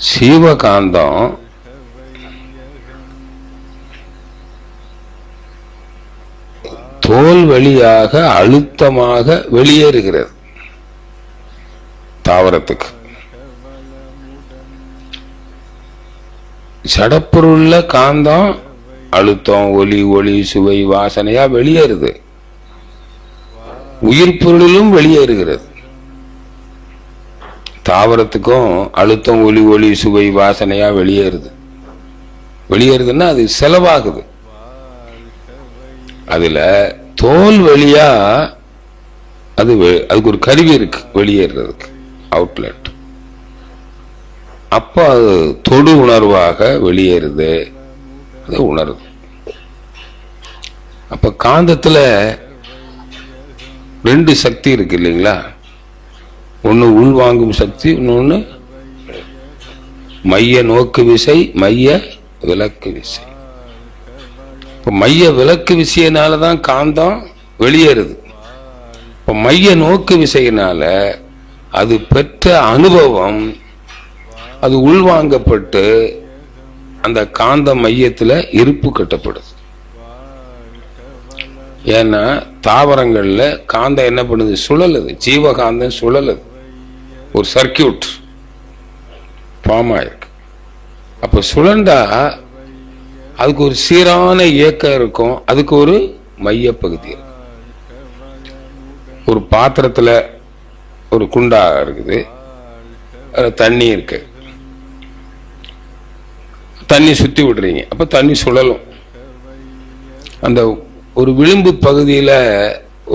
A: சீவகாந்தம் தோல் வழியாக அழுத்தமாக வெளியேறுகிறது தாவரத்துக்கு. சடப்பொருள்ல காந்தம் அழுத்தம், ஒலி, ஒளி, சுவை, வாசனையா வெளியேறுது. உயிர் பொருளிலும் வெளியேறுகிறது. தாவரத்துக்கும் அழுத்தம், ஒலி, ஒளி, சுவை, வாசனையா வெளியேறுது. வெளியேறுதுன்னா அது செலவாகுது. அதுல தோல் வழியா அதுக்கு ஒரு கருவி இருக்கு வெளியேறதுக்கு, அவுட்லெட். அப்ப அது தொடு உணர்வாக வெளியேறுது, அது உணருது. அப்ப காந்தத்துல ரெண்டு சக்தி இருக்கு இல்லைங்களா? ஒன்னு உள்வாங்கும் சக்தி, இன்னொன்னு மைய நோக்கு விசை, மைய விலக்கு விசை. இப்ப மைய விலக்கு விசையினாலதான் காந்தம் வெளியேறுது. இப்ப மைய நோக்கு விசையினால அது பெற்ற அனுபவம் அது உள்வாங்கப்பட்டு அந்த காந்த மையத்துல இருப்பு கட்டப்படுது. ஏன்னா தாவரங்கள்ல காந்தம் என்ன பண்ணுது? சுழலுது. ஜீவகாந்தம் சுழலுது. ஒரு சர்க்கியூட் ஃபார்ம் ஆயிருக்கு. அப்ப சுழண்டா அதுக்கு ஒரு சீரான இயக்கம் இருக்கும், அதுக்கு ஒரு மைய பகுதி இருக்கு. ஒரு பாத்திரத்துல ஒரு குண்டா இருக்குது, தண்ணி இருக்கு, தண்ணி சுத்தி விடுறீங்க, அப்ப தண்ணி சுழலும். அந்த ஒரு விளிம்பு பகுதியில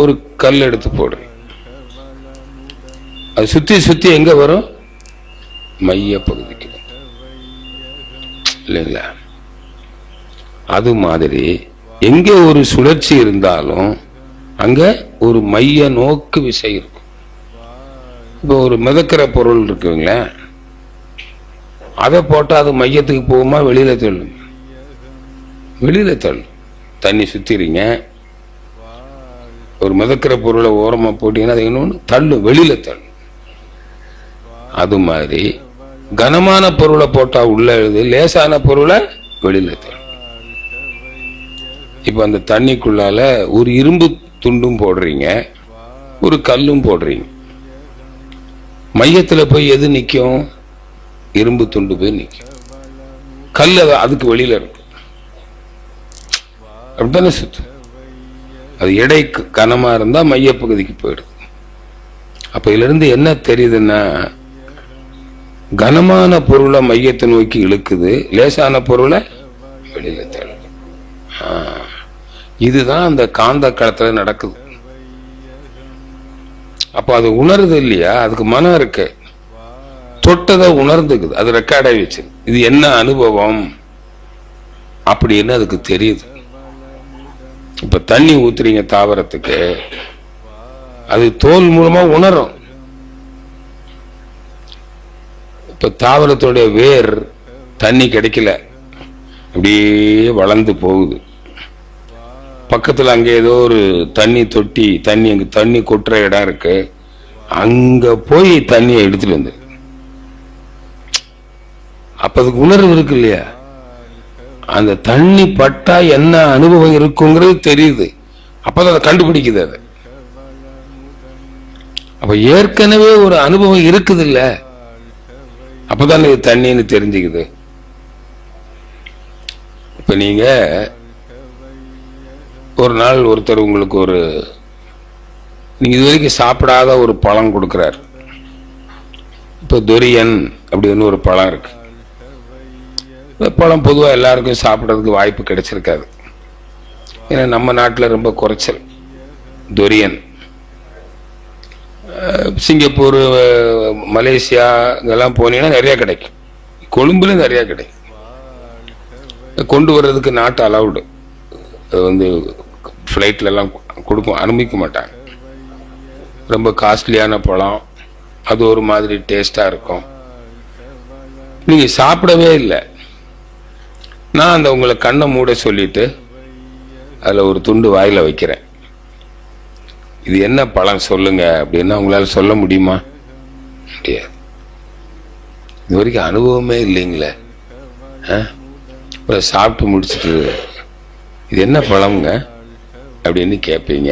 A: ஒரு கல் எடுத்து போடுறீங்க, அது சுத்தி சுத்தி எங்க வரும்? மைய பகுதிக்கு இல்லைங்களா? அது மாதிரி எங்க ஒரு சுழற்சி இருந்தாலும் அங்க ஒரு மைய நோக்கு விசை இருக்கும். இப்போ ஒரு மிதக்கிற பொருள் இருக்குங்களே, அதை போட்டா அது மையத்துக்கு போகுமா, வெளியில தள்ளும்? வெளியில தள்ளும். தண்ணி சுத்திறீங்க, ஒரு மிதக்கிற பொருளை ஓரமா போட்டீங்கன்னா அது இன்னொன்னு தள்ளும், வெளியில தள்ளும். அது மாதிரி கனமான பொருளை போட்டா உள்ள எழுது, லேசான பொருளை வெளியில தள்ளும். இப்ப அந்த தண்ணிக்குள்ளால ஒரு இரும்பு துண்டும் போடுறீங்க, ஒரு கல்லும் போடுறீங்க. மையத்துல போய் எது நிக்கும்? இரும்பு துண்டு போய் நிக்கும். கல் அதுக்கு வெளியில இருக்கும். அப்படித்தானே சுத்து. அது எடை கனமா இருந்தா மைய பகுதிக்கு போயிடுது. அப்ப இதுல இருந்து என்ன தெரியுதுன்னா, கனமான பொருளை மையத்தை நோக்கி இழுக்குது, லேசான பொருளை வெளியில தள்ளுது. இதுதான் அந்த காந்த களத்துல நடக்குது. அப்ப அது உணருது இல்லையா? அதுக்கு மனம் இருக்கு, தொட்டதை உணர்ந்துக்குது, அது ரெக்கார்ட் ஆகி வச்சு இது என்ன அனுபவம் அப்படின்னு அதுக்கு தெரியுது. இப்ப தண்ணி ஊத்துறீங்க தாவரத்துக்கு, அது தோல் மூலமா உணரும். இப்ப தாவரத்தோட வேர் தண்ணி கிடைக்கல, அப்படியே வளர்ந்து போகுது. பக்கத்துல அங்க ஏதோ ஒரு தண்ணி தொட்டி, தண்ணி கொட்டுற இடம் இருக்கு, அங்க போய் தண்ணியை எடுத்துட்டு வந்து, அப்ப அதுக்கு உணர்வு இருக்கு இல்லையா? அந்த தண்ணி பட்டா என்ன அனுபவம் இருக்குங்கிறது தெரியுது. அப்பதான் அதை கண்டுபிடிக்குது. அது அப்ப ஏற்கனவே ஒரு அனுபவம் இருக்குது இல்ல, அப்பதான் இது தண்ணின்னு தெரிஞ்சுக்குது. இப்ப நீங்க ஒரு நாள் ஒருத்தர் உங்களுக்கு நீங்க இது வரைக்கும் சாப்பிடாத ஒரு பழம் கொடுக்கிறார். இப்ப துரியன் அப்படின்னு ஒரு பழம் இருக்கு. இந்த பழம் பொதுவாக எல்லாருக்கும் சாப்பிட்றதுக்கு வாய்ப்பு கிடைச்சிருக்காது. ஏன்னா நம்ம நாட்டில் ரொம்ப குறைச்சல். துரியன். சிங்கப்பூர், மலேசியா இதெல்லாம் போனீங்கன்னா நிறைய கிடைக்கும். கொழும்புல நிறைய கிடைக்கும். கொண்டு வர்றதுக்கு நாட்டு அலவுடு. அது ஃப்ளைட்ல எல்லாம் அனுமதிக்க மாட்டாங்க. ரொம்ப காஸ்ட்லியான பழம். அது ஒரு மாதிரி டேஸ்டா இருக்கும். நீங்க சாப்பிடவே இல்லை. நான் உங்களை கண்ணை மூட சொல்லிட்டு அதுல ஒரு துண்டு வாயில வைக்கிறேன். இது என்ன பழம் சொல்லுங்க அப்படின்னா உங்களால சொல்ல முடியுமா? முடியாது. இது வரைக்கும் அனுபவமே இல்லைங்களே. சாப்பிட்டு முடிச்சுட்டு இது என்ன பழம்ங்க அப்படின்னு கேட்பீங்க.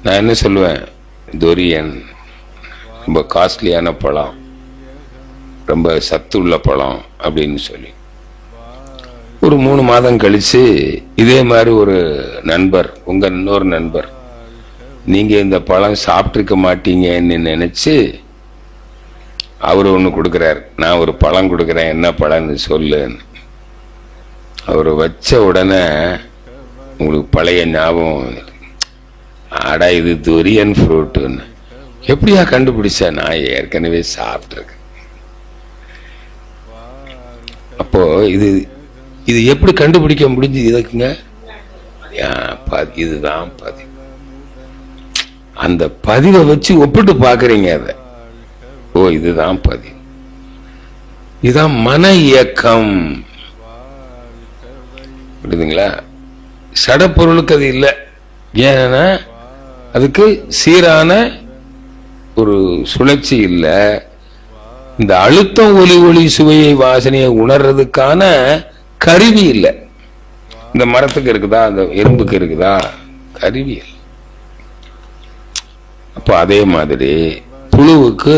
A: நான் என்ன சொல்லுவேன்? துரியன். ரொம்ப காஸ்ட்லியான பழம், ரொம்ப சத்து உள்ள பழம் அப்படின்னு சொல்லி. ஒரு 3 மாதம் கழிச்சு இதே மாதிரி ஒரு நண்பர், உங்க இன்னொரு நண்பர், நீங்க இந்த பழம் சாப்பிட்டுருக்க மாட்டீங்கன்னு நினைச்சு அவரு ஒண்ணு கொடுக்கிறார். நான் ஒரு பழம் கொடுக்குறேன், என்ன பழம்னு சொல்லுன்னு. அவரு வச்ச உடனே உங்களுக்கு பழைய ஞாபகம், ஆடா இது துரியன் ஃப்ரூட்டுன்னு. எப்படியா கண்டுபிடிச்ச? நான் ஏற்கனவே சாப்பிட்டுருக்கேன். அப்போ இது எப்படி கண்டுபிடிக்க முடிஞ்சு? இதுக்குங்க இதுதான் பதிவு. அந்த பதிவை வச்சு ஒப்பிட்டு பாக்குறீங்க. அதை இதுதான் பதிவு. இதுதான் மன இயக்கம். புரியுதுங்களா? சடப்பொருளுக்கு அது இல்லை. ஏன்னா அதுக்கு சீரான ஒரு சுழற்சி இல்லை. இந்த அழுத்தம், ஒலி சுவையை, வாசனையை உணர்றதுக்கான கருவி இல்லை. இந்த மரத்துக்கு இருக்குதா, அந்த எறும்புக்கு இருக்குதா? கருவி இல்லை. அப்ப அதே மாதிரி புழுவுக்கு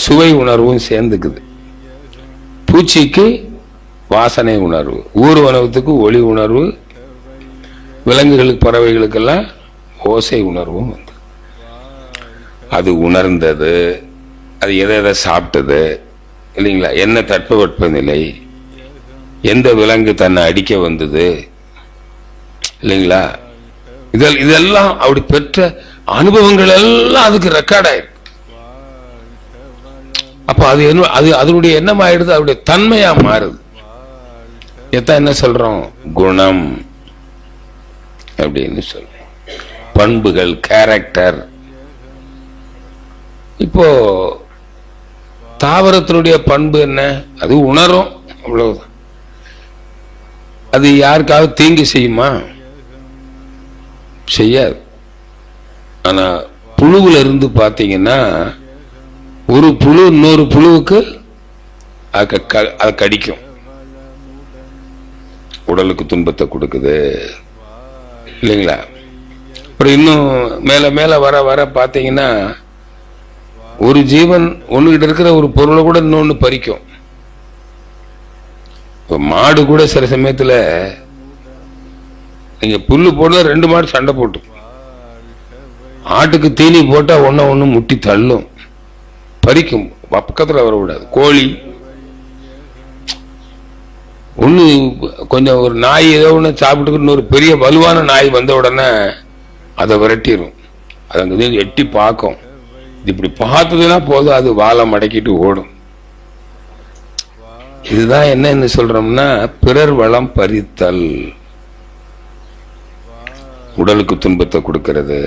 A: சுவை உணர்வும் சேர்ந்துக்குது. பூச்சிக்கு வாசனை உணர்வு, ஊர்வனத்துக்கு ஒளி உணர்வு, விலங்குகளுக்கு, பறவைகளுக்கெல்லாம் ஓசை உணர்வும் வந்து அது உணர்ந்தது. அது எதை சாப்பிட்டது இல்லைங்களா? என்ன தட்பவெட்ப நிலை, எந்த விலங்கு தன்னை அடிக்க வந்தது இல்லைங்களா? இதெல்லாம் அப்படி பெற்ற அனுபவங்கள் எல்லாம் அதுக்கு ரெக்கார்ட் ஆயிருக்கு. அப்ப அது அதனுடைய எண்ணம் ஆயிடுது, அதனுடைய தன்மையா மாறுது. எத்தான் என்ன சொல்றோம்? குணம் அப்படின்னு சொல்றோம். பண்புகள், கேரக்டர். இப்போ தாவரத்தினுடைய பண்பு என்ன? அது உணரும், அவ்வளவுதான். அது யாருக்காவது தீங்கு செய்யுமா? செய்யாது. ஆனா புழுவுல இருந்து பாத்தீங்கன்னா ஒரு புழு இன்னொரு புழுவுக்கு அதை கடிக்கும், உடலுக்கு துன்பத்தை கொடுக்குது இல்லைங்களா? அப்புறம் இன்னும் மேல மேல வர வர பாத்தீங்கன்னா ஒரு ஜீவன் ஒண்ணுகிட்ட இருக்கிற ஒரு பொருளை கூட இன்னொன்னு பறிக்கும். இப்ப மாடு கூட சில சமயத்துல நீங்க புல்லு போட 2 மாடு சண்டை போட்டு, ஆட்டுக்கு தீனி போட்டா ஒண்ணு முட்டி தள்ளும், பறிக்கும், பக்கத்துல வரக்கூடாது. கோழி ஒண்ணு கொஞ்சம் ஒரு நாய் ஏதோ ஒண்ணு சாப்பிட்டு இன்னொரு பெரிய வலுவான நாய் வந்த உடனே அதை விரட்டிடும். அது அங்க எட்டி பார்க்கும். இப்படி பார்த்ததுன்னா போதும், அது வாழை மடக்கிட்டு ஓடும். இதுதான் என்ன சொல்றோம்னா பிறர் வளம் பறித்தல். உடலுக்கு துன்பத்தை கொடுக்கிறது,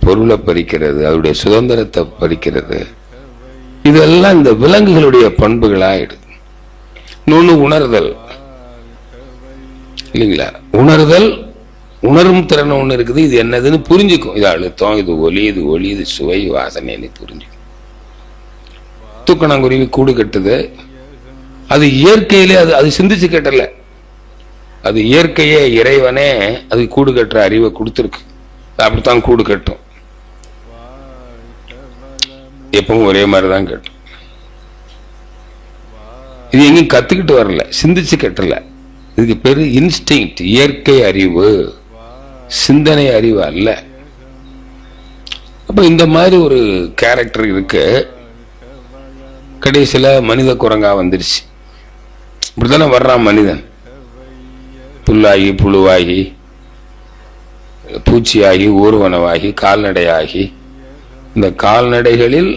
A: பொருளை பறிக்கிறது, அவருடைய சுதந்திரத்தை பறிக்கிறது. இதெல்லாம் இந்த விலங்குகளுடைய பண்புகளாயிடுது. இன்னொன்னு உணர்தல் இல்லைங்களா? உணர்தல், உணரும் திறன் ஒண்ணு இருக்குது. இது என்னதுன்னு புரிஞ்சுக்கும். இது அழுத்தம், இது ஒலி, இது சுவை, வாசனைன்னு புரிஞ்சுக்கும். தூக்கணாங்குருவி கூடு கட்டுது. அது இயற்கையிலே அது சிந்திச்சு கட்டல. அது இயற்கையே, இறைவனே அது கூடு கட்டுற அறிவை கொடுத்துருக்கு. அப்படித்தான் கூடு கட்டும். எப்பவும் ஒரே மாதிரிதான் கட்டும். இது எங்கேயும் கத்துக்கிட்டு வரல, சிந்திச்சு கட்டல. இதுக்கு பேரு இன்ஸ்டிங்க்ட், இயற்கை அறிவு, சிந்தனை அறிவு அல்ல. அப்ப இந்த மாதிரி ஒரு கேரக்டர் இருக்கு. கடைசியில மனித குரங்கா வந்துருச்சு. இப்படித்தானே வர்றான் மனிதன். புல்லாகி புழுவாகி பூச்சியாகி ஊர்வனவாகி கால்நடையாகி இந்த கால்நடைகளில்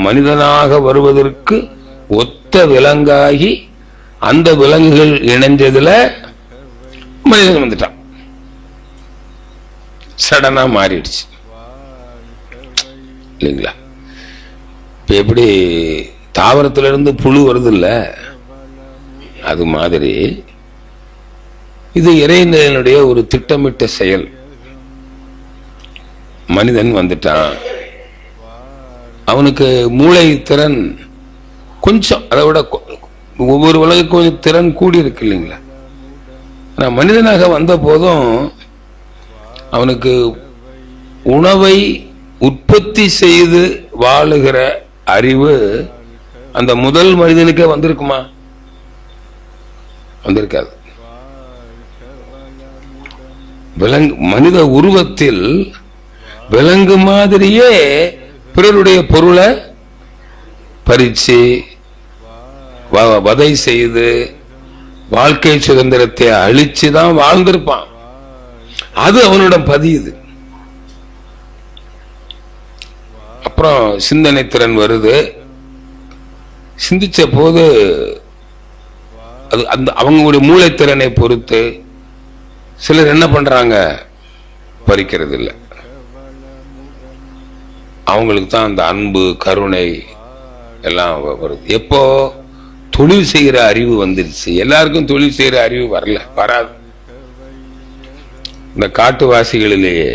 A: மனிதனாக வருவதற்கு ஒத்த விலங்காகி அந்த விலங்குகள் இணைஞ்சதுல மனிதன் வந்துட்டான். சடனா மாறிடுச்சு இல்லைங்களா? இப்ப எப்படி தாவரத்திலிருந்து புழு வருது இல்ல, அது மாதிரி இது இறைவனுடைய ஒரு திட்டமிட்ட செயல். மனிதன் வந்துட்டான், அவனுக்கு மூளை திறன் கொஞ்சம் அதை விட ஒவ்வொரு உலகுக்கும் கொஞ்சம் திறன் கூடி இருக்கு இல்லைங்களா? ஆனா மனிதனாக வந்த போதும் அவனுக்கு உணவை உற்பத்தி செய்து வாழுகிற அறிவு அந்த முதல் மனிதனுக்கே வந்திருக்குமா? வந்திருக்காது. மனித உருவத்தில் விலங்கு மாதிரியே பிறருடைய பொருளை பறிச்சு வதை செய்து வாழ்க்கை சுதந்திரத்தை அழிச்சுதான் வாழ்ந்திருப்பான். அது அவனிடம் பதியுது. அப்புறம் சிந்தனை திறன் வருது. சிந்திச்ச போது அது அந்த அவங்களுடைய மூளைத்திறனை பொறுத்து சிலர் என்ன பண்றாங்க, பறிக்கிறது இல்லை. அவங்களுக்கு தான் அந்த அன்பு கருணை எல்லாம் வருது. எப்போ தொழில் செய்கிற அறிவு வந்துருச்சு. எல்லாருக்கும் தொழில் செய்கிற அறிவு வராது. இந்த காட்டுவாசிகளிலேயே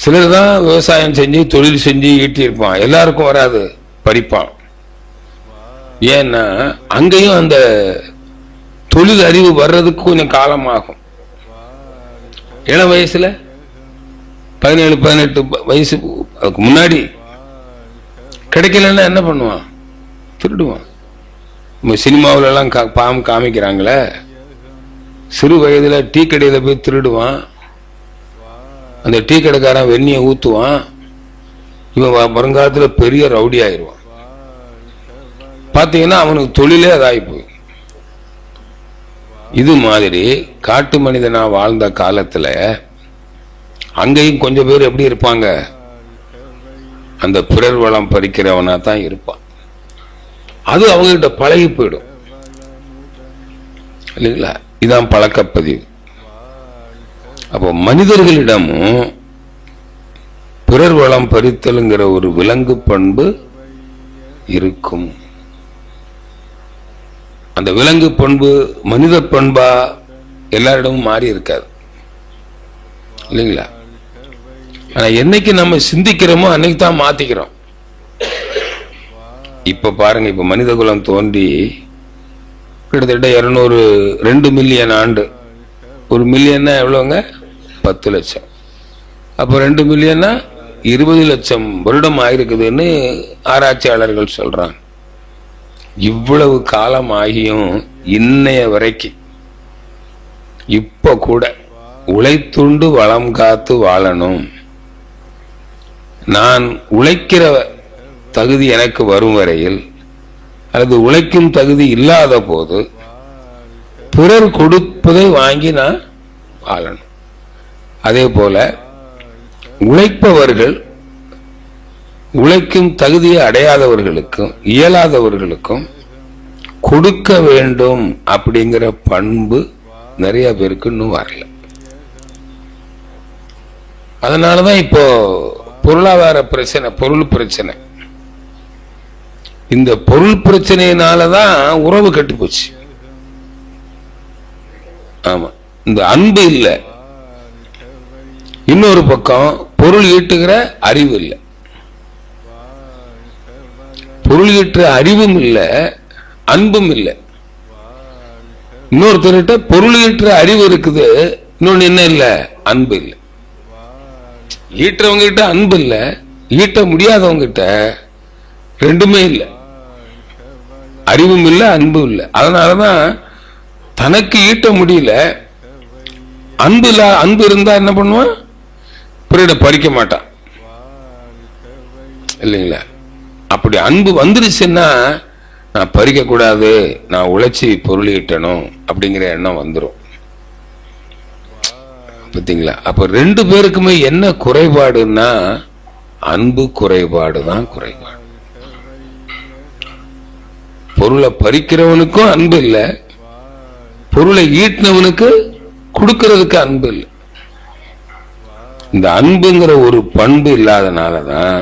A: சிலர் தான் விவசாயம் செஞ்சு தொழில் செஞ்சு ஈட்டியிருப்பான். எல்லாருக்கும் வராது, பறிப்பான். ஏன்னா அங்கேயும் அந்த தொழில் அறிவு வர்றதுக்கு கொஞ்சம் காலம் ஆகும். இளம் வயசுல 17-18 வயசு அதுக்கு முன்னாடி கிடைக்கலன்னா என்ன பண்ணுவான்? திருடுவான். சினிமாவில எல்லாம் பாம்பு காமிக்கிறாங்களே, சிறு வயதுல டீ கடையில போய் திருடுவான். அந்த டீ கடைக்காரன் வெந்நியை ஊத்துவான். இவன் வருங்காலத்துல பெரிய ரவுடி ஆயிடுவான். பாத்தீங்கன்னா அவனுக்கு தொழிலே அதாகி போய். இது மாதிரி காட்டு மனிதனா வாழ்ந்த காலத்துல அங்கேயும் கொஞ்சம் பேர் எப்படி இருப்பாங்க, அந்த பிறர் வளம் பறிக்கிறவனா தான் இருப்பான். அது அவங்ககிட்ட பழகி போயிடும் இல்லைங்களா? இதான் பழக்கப்பதிவு. அப்போ மனிதர்களிடமும் பிறர் வளம் பறித்தலுங்கிற ஒரு விலங்கு பண்பு இருக்கும். அந்த விலங்கு பண்பு மனித பண்பா எல்லாரிடமும் மாறி இருக்காது இல்லைங்களா? ஆனா என்னைக்கு நம்ம சிந்திக்கிறோமோ அன்னைக்கு தான் மாத்திக்கிறோம். இப்ப பாருங்க, இப்ப மனித குலம் தோன்றி கிட்டத்தட்ட 2 மில்லியன் ஆண்டு. 1 மில்லியன்னா எவ்வளவுங்க? 10 லட்சம். அப்ப 2 மில்லியன்னா 20 லட்சம் வருடம் ஆயிருக்குதுன்னு ஆராய்ச்சியாளர்கள் சொல்றாங்க. இவ்வளவு காலம் ஆகியும் இன்னைய வரைக்கும் இப்ப கூட உழைத்துண்டு வளம் காத்து வாழணும், நான் உழைக்கிற தகுதி எனக்கு வரும் வரையில் அல்லது உழைக்கும் தகுதி இல்லாத போது பிறர் கொடுப்பதை வாங்கி நான் வாழணும். அதே போல உழைப்பவர்கள் உழைக்கும் தகுதியை அடையாதவர்களுக்கும் இயலாதவர்களுக்கும் கொடுக்க வேண்டும் அப்படிங்கிற பண்பு நிறைய பேருக்கு இன்னும் வரல. அதனாலதான் இப்போ பொருளாதார பிரச்சனை, பொருள் பிரச்சனை. இந்த பொருள் பிரச்சனையினாலதான் உறவு கெட்டு போச்சு. ஆமா, இந்த அன்பு இல்லை. இன்னொரு பக்கம் பொருள் ஈட்டுகிற அறிவு இல்லை. பொருள் ஈட்டுற அறிவும் இல்லை, அன்பும் இல்லை. இன்னொருத்தர்கிட்ட பொருள் ஈட்டுற அறிவு இருக்குது, இன்னொன்னு என்ன இல்லை? அன்பு இல்லை. ஈட்டுறவங்க கிட்ட அன்பு இல்லை, ஈட்ட முடியாதவங்க கிட்ட ரெண்டுமே இல்லை. அறிவும் இல்லை, அன்பும் இல்லை. அதனாலதான் தனக்கு ஈட்ட முடியல. அன்பு இருந்தா என்ன பண்ணுவான்? பிறட பறிக்க மாட்டான் இல்லைங்களா? அப்படி அன்பு வந்துருச்சுன்னா நான் பறிக்க கூடாது, நான் உழைச்சி பொருள் ஈட்டணும் அப்படிங்கிற எண்ணம் வந்துடும். பார்த்தீங்களா? அப்ப ரெண்டு பேருக்குமே என்ன குறைபாடுன்னா அன்பு குறைபாடு தான் குறைபாடு. பொருளை பறிக்கிறவனுக்கும் அன்பு இல்லை, பொருளை ஈட்டினவனுக்கு கொடுக்கிறதுக்கு அன்பு இல்லை. இந்த அன்புங்கிற ஒரு பண்பு இல்லாதனாலதான்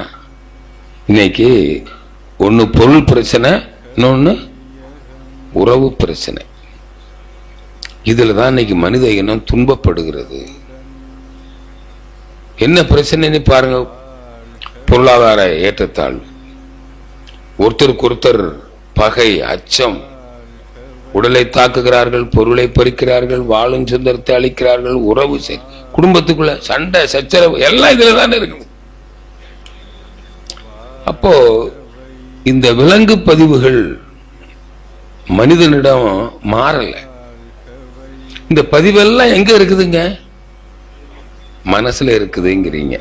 A: இன்னைக்கு ஒன்னு பொருள் பிரச்சனை, இன்னொன்னு உறவு பிரச்சனை. இதுலதான் இன்னைக்கு மனித இனம் துன்பப்படுகிறது. என்ன பிரச்சனைன்னு பாருங்க. பொருளாதார ஏற்றத்தாழ்வு, ஒருத்தருக்கு ஒருத்தர் பகை, அச்சம், உடலை தாக்குகிறார்கள், பொருளை பறிக்கிறார்கள், வாழும் சுதந்திரத்தை அளிக்கிறார்கள், உறவு குடும்பத்துக்குள்ள சண்டை சச்சரவு எல்லாம் இதுல தானே இருக்குது. அப்போ இந்த விலங்கு பதிவுகள் மனிதனிடம் மாறல. இந்த பதிவெல்லாம் எங்க இருக்குதுங்க? மனசுல இருக்குதுங்கிறீங்க.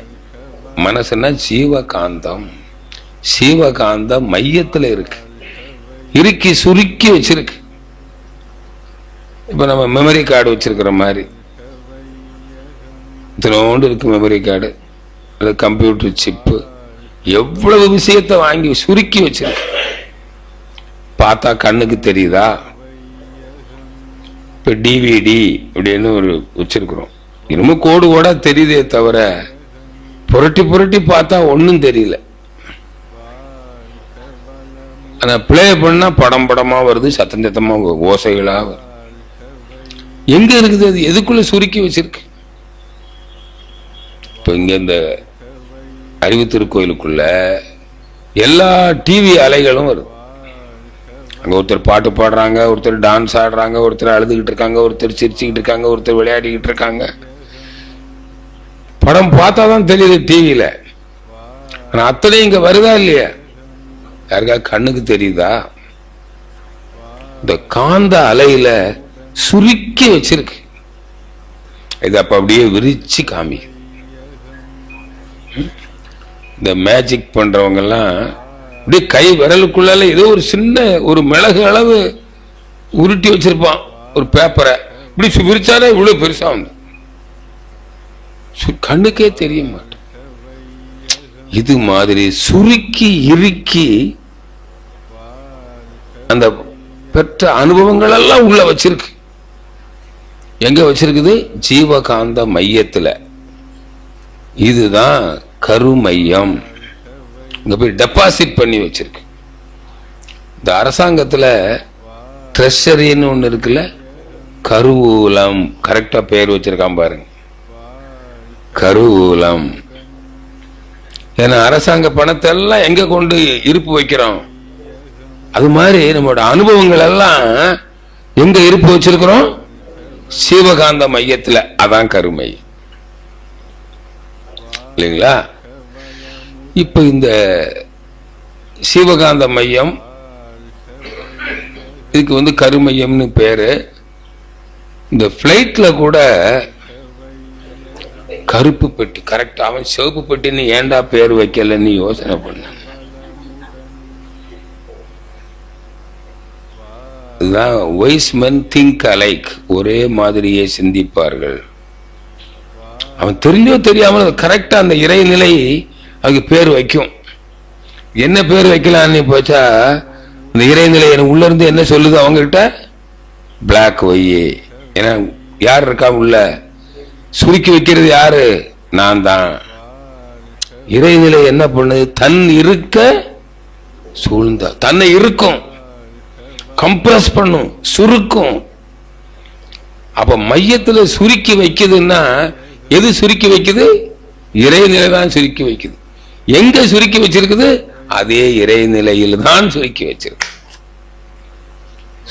A: மனசுனா ஜீவகாந்தம். ஜீவகாந்தம் மையத்துல இருக்கு, இறுக்கி சுருக்கி வச்சிருக்கு. இப்ப நம்ம மெமரி கார்டு வச்சிருக்கிற மாதிரி இத்தனோண்டு இருக்கு மெமரி கார்டு, அது கம்ப்யூட்டர் சிப்பு, எவ்வளவு விஷயத்தை வாங்கி சுருக்கி வச்சிருக்கு. பார்த்தா கண்ணுக்கு தெரியுதா? இப்ப டிவிடி அப்படின்னு ஒரு வச்சிருக்கிறோம், இன்னமும் கோடு கோடா தெரியுதே தவிர புரட்டி புரட்டி பார்த்தா ஒன்னும் தெரியல. ஆனா பிளே பண்ணா படம் படமா வருது, சத்தம் சத்தமா ஓசைகளா வருது. எங்க இருக்குது அது? எதுக்குள்ள சுருக்கி வச்சிருக்கு? இப்ப இங்க இந்த அறிவு திருக்கோயிலுக்குள்ள எல்லா டிவி அலைகளும் வருது. அங்க ஒருத்தர் பாட்டு பாடுறாங்க, ஒருத்தர் டான்ஸ் ஆடுறாங்க, ஒருத்தர் அழுதுகிட்டு இருக்காங்க, ஒருத்தர் சிரிச்சுக்கிட்டு இருக்காங்க, ஒருத்தர் விளையாடிக்கிட்டு இருக்காங்க. படம் பார்த்தாதான் தெரியுது டிவியில. ஆனா அத்தனை இங்க வருதா இல்லையா? யாருக்கா கண்ணுக்கு தெரியுதா? இந்த காந்த அலையில சுருக்கி வச்சிருக்கு. இது அப்ப அப்படியே விரிச்சு காமி. இந்த மேஜிக் பண்றவங்க எல்லாம் அப்படியே கை விரலுக்குள்ளால ஏதோ ஒரு சின்ன ஒரு மிளகு அளவு உருட்டி வச்சிருப்பான் ஒரு பேப்பரை, இப்படி விரிச்சாலே இவ்வளவு பெருசா வந்து கண்ணுக்கே தெரிய மாட்டேன். இது மாதிரி சுருக்கி இறுக்கி அந்த பெற்ற அனுபவங்கள் எல்லாம் உள்ள வச்சிருக்கு. எங்க வச்சிருக்குது? ஜீவகாந்த மையத்துல. இதுதான் கருமையம். இங்க போய் டெபாசிட் பண்ணி வச்சிருக்கு. இந்த அரசாங்கத்துல ட்ரெஷரின்னு ஒண்ணு இருக்குல்ல, கருவூலம், கரெக்டா பேர் வச்சிருக்கான் பாருங்க, கருவூலம். ஏன்னா அரசாங்க பணத்தை எல்லாம் எங்க கொண்டு இருப்பு வைக்கிறோம்? அது மாதிரி நம்மளோட அனுபவங்கள் எல்லாம் எங்க இருப்பு வச்சிருக்கிறோம்? சிவகாந்த மையத்துல. அதான் கருமை இல்லைங்களா? இப்ப இந்த சிவகாந்த மையம், இதுக்கு கருமையம்னு பேரு. இந்த பிளைட்ல கூட கருப்பு பெட்டி, கரெக்டா அவன் சிவப்பு பெட்டின்னு ஏண்டா பேர் வைக்கலன்னு யோசனை பண்ண. வைஸ் மென் திங்க் அலைக், ஒரே மாதிரியே சிந்திப்பார்கள். அவன் தெரிஞ்சோ தெரியாமல் கரெக்டா அந்த இறைநிலை அதுக்கு பேர் வைக்கும். என்ன பேர் வைக்கலான்னு போச்சா, இந்த இறைநிலை உள்ள இருந்து என்ன சொல்லுது அவங்க கிட்ட? பிளாக் ஒய்யே. ஏன்னா யார் இருக்கா உள்ள? சுருக்கி வைக்கிறது யாரு? நான் தான். இறைநிலை என்ன பண்ணுது? தன் இருக்க சூழ்ந்த, தன்னை இருக்கும், கம்ப்ரஸ் பண்ணும், சுருக்கும். அப்ப மையத்துல சுருக்கி வைக்குதுன்னா எது சுருக்கி வைக்குது? இறைநிலை தான் சுருக்கி வைக்குது. எங்க சுருக்கி வச்சிருக்குது? அதே இறைநிலையில் தான் சுருக்கி வச்சிருக்கு.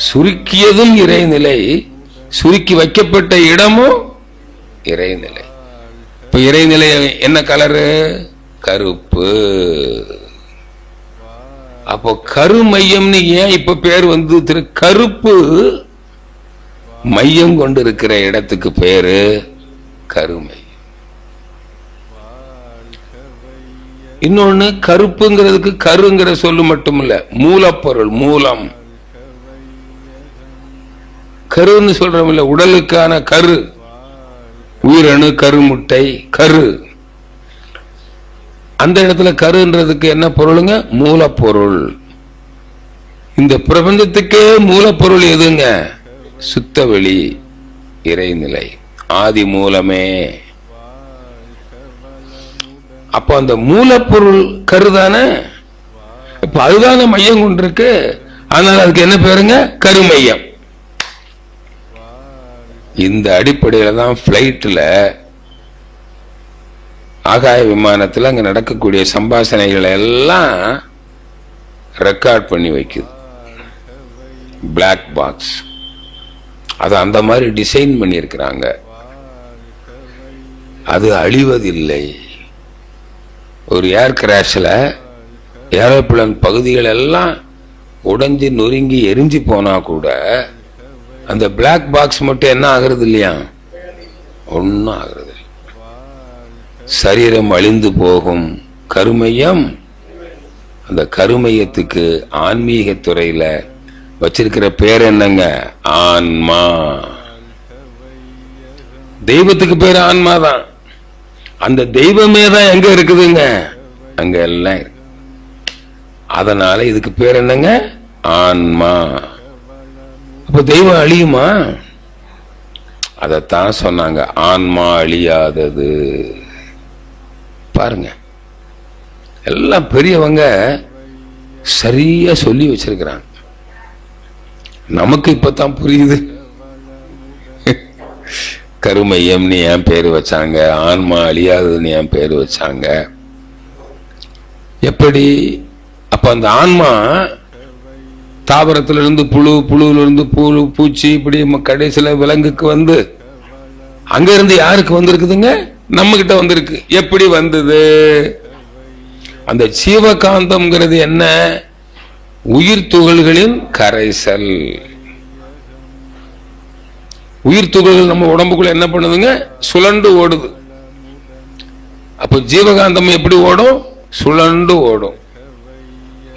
A: சுருக்கியதும் இறைநிலை, சுருக்கி வைக்கப்பட்ட இடமும் இறைநிலை. இப்ப இறைநிலை என்ன கலரு? கருப்பு. அப்போ கருமையம்னு ஏன் இப்ப பேர் வந்து? கருப்பு மையம் கொண்டு இருக்கிற இடத்துக்கு பேரு கருமை. இன்னொன்னு, கருப்புங்கிறதுக்கு கருங்கிற சொல்லு மட்டும் இல்ல, மூலப்பொருள், மூலம். கருன்னு சொல்றோம் இல்ல, உடலுக்கான கரு, உயிரணு, கருமுட்டை, கரு. அந்த இடத்துல கருன்றதுக்கு என்ன பொருளுங்க? மூலப்பொருள். இந்த பிரபஞ்சத்துக்கே மூலப்பொருள் எதுங்க? சுத்தவெளி, இறைநிலை, ஆதி மூலமே. அப்ப அந்த மூலப்பொருள் கருதானே, இப்ப அதுதான மையம் கொண்டிருக்கு. அதனால அதுக்கு என்ன பேருங்க? கருமையம். இந்த அடிப்படையில தான் பிளைட்ல, ஆகாய விமானத்தில் அங்க நடக்கக்கூடிய சம்பாஷணைகளை எல்லாம் ரெக்கார்ட் பண்ணி வைக்குது. பிளாக் பாக்ஸ் அது அந்த மாதிரி டிசைன் பண்ணி இருக்கிறாங்க. அது அழிவதில்லை. ஒரு ஏர் கிராஷ்ல ஏரோப்ளேன் பகுதிகள் எல்லாம் உடைஞ்சு நொறுங்கி எரிஞ்சு போனா கூட அந்த பிளாக் பாக்ஸ் மட்டும் என்ன ஆகிறது இல்லையா? ஒன்னும் ஆகிறது. சரீரம் அழிந்து போகும், கருமையம். அந்த கருமையத்துக்கு ஆன்மீக துறையில வச்சிருக்கிற பேர் என்னங்க? ஆன்மா. தெய்வத்துக்கு பேர் ஆன்மா தான். அந்த தெய்வமே தான் எங்க இருக்குதுங்க? அங்க எல்லாம் இருக்கு. அதனால இதுக்கு பேர் என்னங்க? ஆன்மா. அப்ப தெய்வம் அழியுமா? அதத்தான் சொன்னாங்க, ஆன்மா அழியாதது. பாருங்க, எல்லாம் பெரியவங்க சரியா சொல்லி வச்சிருக்கிறாங்க. நமக்கு இப்பதான் புரியுது. கருமையம்னு ஏன் பேரு வச்சாங்க, ஆன்மா அழியாததுன்னு ஏன் பேரு வச்சாங்க, எப்படி? அப்ப அந்த ஆன்மா தாவரத்திலிருந்து புழு, புழுவிலிருந்து புழு, பூச்சி, இப்படி கடைசியில விலங்குக்கு வந்து அங்க இருந்து யாருக்கு வந்திருக்குதுங்க? நம்ம கிட்ட வந்திருக்கு. எப்படி வந்தது? அந்த ஜீவகாந்தம்ங்கிறது என்ன? உயிர் துகள்களின் கரைசல். உயிர் துகள்கள் நம்ம உடம்புக்குள்ள என்ன பண்ணுதுங்க? சுழண்டு ஓடுது. அப்ப ஜீவகாந்தம் எப்படி ஓடும்? சுழண்டு ஓடும்.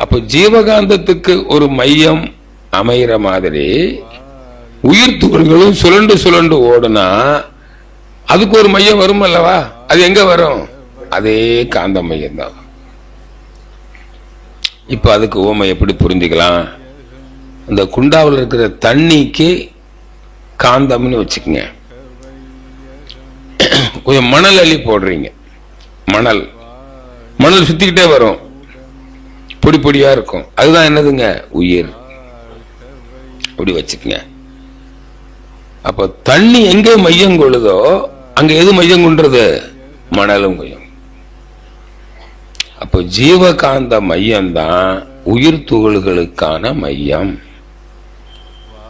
A: அப்ப ஜீவகாந்தத்துக்கு ஒரு மையம் அமைகிற மாதிரி உயிர் துகள்களும் சுழண்டு சுழண்டு ஓடுனா அதுக்கு ஒரு மையம் வரும் அல்லவா? அது எங்க வரும்? அதே காந்த மையம் தான். இப்ப அதுக்கு ஓமை எப்படி புரிஞ்சுக்கலாம்? அந்த குண்டாவில் இருக்கிற தண்ணிக்கு காந்தம்னு வச்சுக்கங்க. கொஞ்சம் மணல் அள்ளி போடுறீங்க, மணல் மணல் சுத்திக்கிட்டே வரும், பொடி பொடியா இருக்கும். அதுதான் என்னதுங்க? உயிர். அப்படி வச்சுக்கங்க. அப்ப தண்ணி எங்க மையம் கொள்ளுதோ அங்க எது மையம் கொண்டது? மணலும் மையம். அப்ப ஜீவகாந்த மையம் தான் உயிர் துகள்களுக்கான மையம்.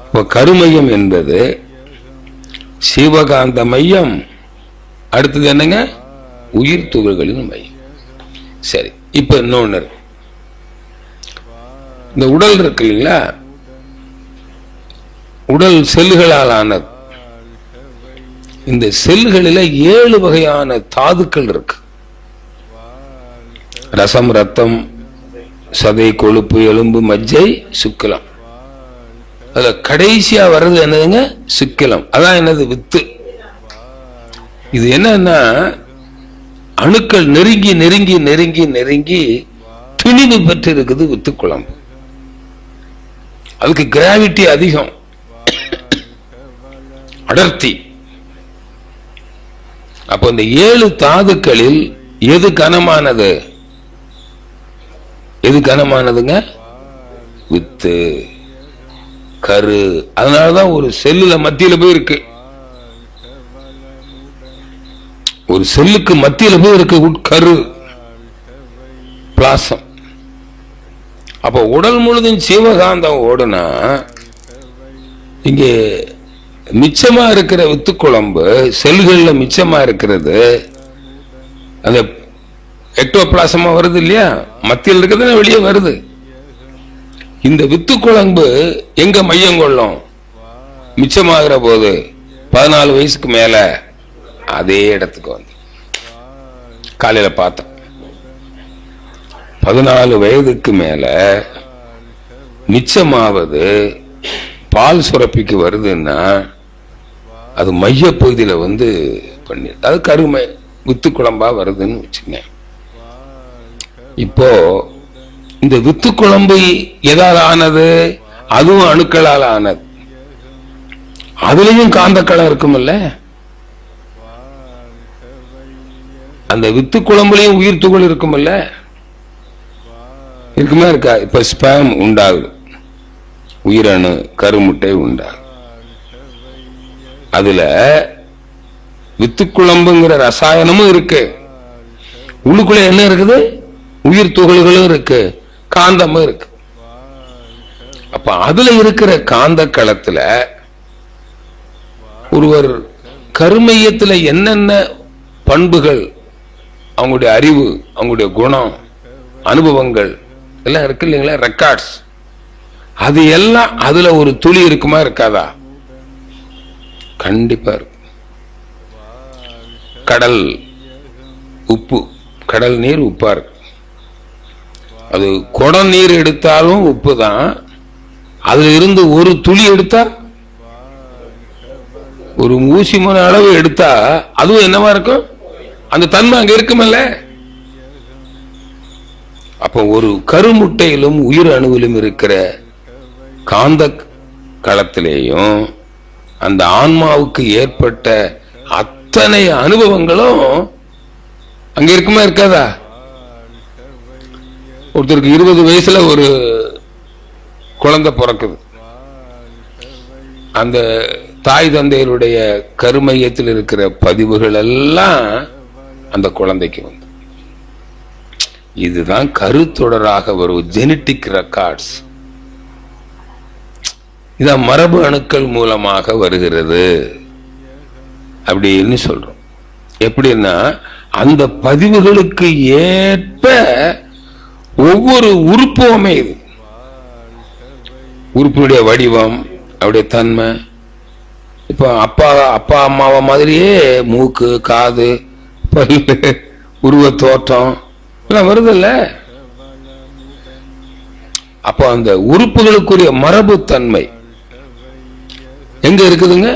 A: இப்ப கருமையம் என்பது சிவகாந்த மையம். அடுத்தது என்னங்க? உயிர் துகள்களின் மையம். சரி, இப்ப இன்னொன்னு, இந்த உடல் இருக்கு இல்லைங்களா? உடல் செல்லுகளால் ஆனது. இந்த செல்களில 7 வகையான தாதுக்கள் இருக்கு. ரசம், ரத்தம், சதை, கொழுப்பு, எலும்பு, மஜ்ஜை, சுக்கிலம். அதுல கடைசியா வர்றது என்னதுங்க? சுக்கிலம். அதான் என்னது? வித்து. இது என்னன்னா, அணுக்கள் நெருங்கி நெருங்கி நெருங்கி நெருங்கி துணிவு பெற்று இருக்குது வித்து குழம்பு. அதுக்கு கிராவிட்டி அதிகம், அடர்த்தி. அப்ப இந்த 7 தாதுக்களில் எது கனமானது? எது கனமானதுங்க? வித்து, கரு. அதனாலதான் ஒரு செல்லுல மத்தியில போய் இருக்கு, ஒரு செல்லுக்கு மத்தியில போய் இருக்கு உட்கரு, பிளாசம். அப்ப உடல் முழுதும் ஜீவகாந்தம் ஓடுனா இங்கே மிச்சமா இருக்கிற வித்து குழம்பு செல்கள்ல மிச்சமா இருக்கிறது அந்த எக்டோபிளாசமா வருது இல்லையா? மத்தியில் இருக்கிறது வெளியே வருது. இந்த வித்து குழம்பு எங்க மையம் கொள்ளும்? மிச்சமாகிற போது 14 வயசுக்கு மேல அதே இடத்துக்கு வந்து காலையில பார்த்தோம். 14 வயதுக்கு மேல மிச்சமாவது பால் சுரப்பிக்கு வருதுன்னா அது மைய பகுதியில வந்து பண்ணி அது கருமை வித்து குழம்பா வருதுன்னு வச்சுங்க. இப்போ இந்த வித்து குழம்பு எதால் ஆனது? அதுவும் அணுக்களால் ஆனது. அதுலயும் காந்தக்களம் இருக்குமில்ல. அந்த வித்து குழம்புலயும் உயிர் துகள் இருக்குமில்ல. இருக்குமா இருக்கா? இப்ப ஸ்பேம் உண்டாகுது, உயிரணு கருமுட்டை உண்டாகுது. அதுல வித்துக்குழம்புங்கிற ரசாயனமும் இருக்கு, உள்ளுக்குள்ள என்ன இருக்குது? உயிர் துகள்களும் இருக்கு, காந்தமும் இருக்கு. அப்ப அதுல இருக்கிற காந்த களத்துல ஒருவர் கருமையத்துல என்னென்ன பண்புகள், அவங்களுடைய அறிவு, அவங்களுடைய குணம், அனுபவங்கள் எல்லாம் இருக்கு இல்லைங்களா, ரெக்கார்ட்ஸ், அது எல்லாம் அதுல ஒரு துளி இருக்குமா இருக்காதா? கண்டிப்பா இருக்கு. கடல் உப்பு, கடல் நீர் உப்பா இருக்கு. அது குடம் நீர் எடுத்தாலும் உப்பு தான். அதுல இருந்து ஒரு துளி எடுத்தா, ஒரு ஊசி மணி அளவு எடுத்தா அதுவும் என்னவா இருக்கும்? அந்த தன்மை அங்க இருக்குமல்ல. அப்ப ஒரு கருமுட்டையிலும் உயிர் அணுவிலும் இருக்கிற காந்த களத்திலேயும் அந்த ஆன்மாவுக்கு ஏற்பட்ட அத்தனை அனுபவங்களும் அங்க இருக்குமா இருக்காதா? ஒருத்தருக்கு 20 வயசுல ஒரு குழந்தை பிறக்குது. அந்த தாய் தந்தையருடைய கருமையத்தில் இருக்கிற பதிவுகள் எல்லாம் அந்த குழந்தைக்கு வந்து, இதுதான் கருத்தொடராக வரும் ஜெனட்டிக் ரெக்கார்ட்ஸ். இதான் மரபு அணுக்கள் மூலமாக வருகிறது அப்படின்னு சொல்றோம். எப்படின்னா அந்த பதிவுகளுக்கு ஏற்ப ஒவ்வொரு உறுப்பும் அமையுது. உறுப்பினுடைய வடிவம், அவருடைய தன்மை. இப்ப அப்பா அம்மாவை மாதிரியே மூக்கு, காது, பல்லு, உருவ தோற்றம் எல்லாம் வருது இல்ல. அப்ப அந்த உறுப்புகளுக்குரிய மரபு தன்மை எங்க இருக்குதுங்க?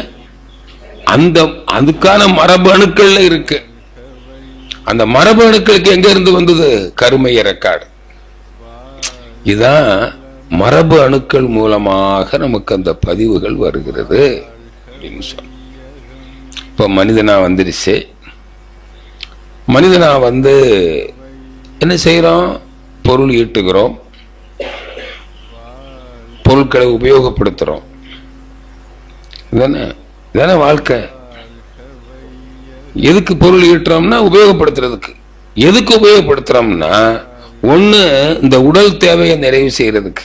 A: அந்த அதுக்கான மரபு அணுக்கள்ல இருக்கு. அந்த மரபு அணுக்களுக்கு எங்க இருந்து வந்தது? கருமைய ரெக்கார்டு. இதான் மரபு அணுக்கள் மூலமாக நமக்கு அந்த பதிவுகள் வருகிறது அப்படின்னு சொல்ல. இப்ப மனிதனா வந்துருச்சு. மனிதனா வந்து என்ன செய்யறோம்? பொருள் ஈட்டுகிறோம், பொருட்களை உபயோகப்படுத்துறோம். இதானே வாழ்க்கை. எதுக்கு பொருள் ஈட்டுறோம்னா உபயோகப்படுத்துறதுக்கு. எதுக்கு உபயோகப்படுத்துறோம்னா ஒண்ணு இந்த உடல் தேவையை நிறைவு செய்யறதுக்கு.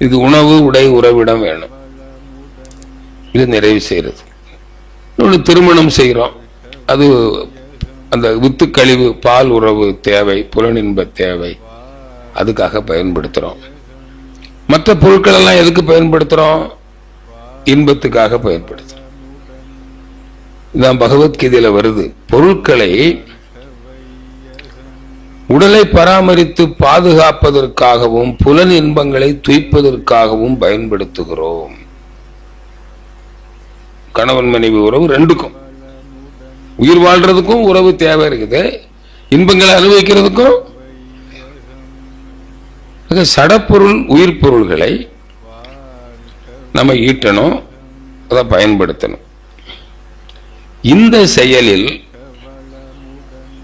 A: இது உணவு, உடை, உறவிடம் வேணும், இது நிறைவு செய்யறது. இன்னொன்று திருமணம் செய்யறோம், அது அந்த வித்து கழிவு, பால் உறவு தேவை, புலனின்ப தேவை, அதுக்காக பயன்படுத்துறோம். மற்ற பொருட்கள் எல்லாம் எதுக்கு பயன்படுத்துறோம்? இன்பத்துக்காக பயன்படுத்துறோம். இதான் பகவத்கீதையில வருது. பொருட்களை உடலை பராமரித்து பாதுகாப்பதற்காகவும் புலன் இன்பங்களை துய்ப்பதற்காகவும் பயன்படுத்துகிறோம். கணவன் மனைவி உறவு ரெண்டுக்கும், உயிர் வாழ்றதுக்கும் உறவு தேவை இருக்குது, இன்பங்களை அனுபவிக்கிறதுக்கும். சடப்பொருள் உயிர் பொருள்களை நம்ம ஈட்டணும், அதை பயன்படுத்தணும். இந்த செயலில்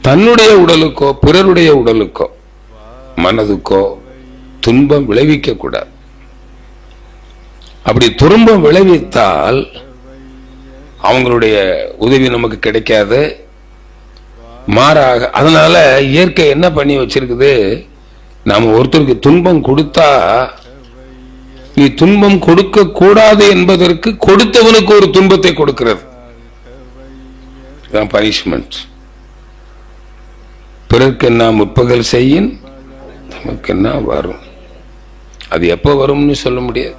A: தன்னுடைய உடலுக்கோ பிறருடைய உடலுக்கோ மனதுக்கோ துன்பம் விளைவிக்க கூடாது. அப்படி துன்பம் விளைவித்தால் அவங்களுடைய உதவி நமக்கு கிடைக்காது. மாறாக அதனால இயற்கை என்ன பண்ணி வச்சிருக்குது? நாம ஒருத்தருக்கு துன்பம் கொடுத்தா நீ துன்பம் கொடுக்க கூடாது என்பதற்கு கொடுத்தவனுக்கு ஒரு துன்பத்தை கொடுக்கிறது. பனிஷ்மெண்ட். பிறருக்கு என்ன முற்பகல் செய்யின் நமக்கு என்ன வரும். அது எப்ப வரும்னு சொல்ல முடியாது.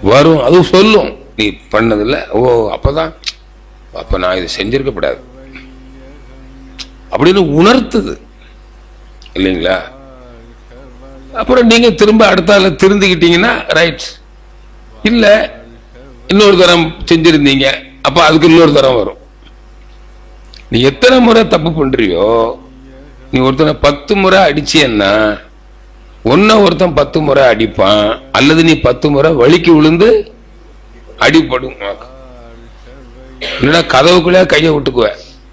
A: வரும், அது சொல்லும். நீ பண்ணதில்ல, ஓ அப்பதான், அப்ப நான் இதை செஞ்சிருக்க கூடாது அப்படின்னு உணர்த்துது இல்லைங்களா? அப்புறம் நீங்க திரும்ப அடுத்தால திருந்திக்கிட்டீங்கன்னா ரைட். இல்ல இன்னொரு தரம் செஞ்சிருந்தீங்க, அப்ப அதுக்கு இன்னொரு தரம் வரும். நீ எத்தனை முறை தப்பு பண்றியோ, நீ ஒருத்தனை 10 முறை அடிச்சியன்னா ஒருத்தன் 10 முறை அடிப்பான், அல்லது நீ 10 முறை வலிக்கு விழுந்து அடிப்படும். இல்லைன்னா கதவுக்குள்ளே கையை விட்டுக்குவ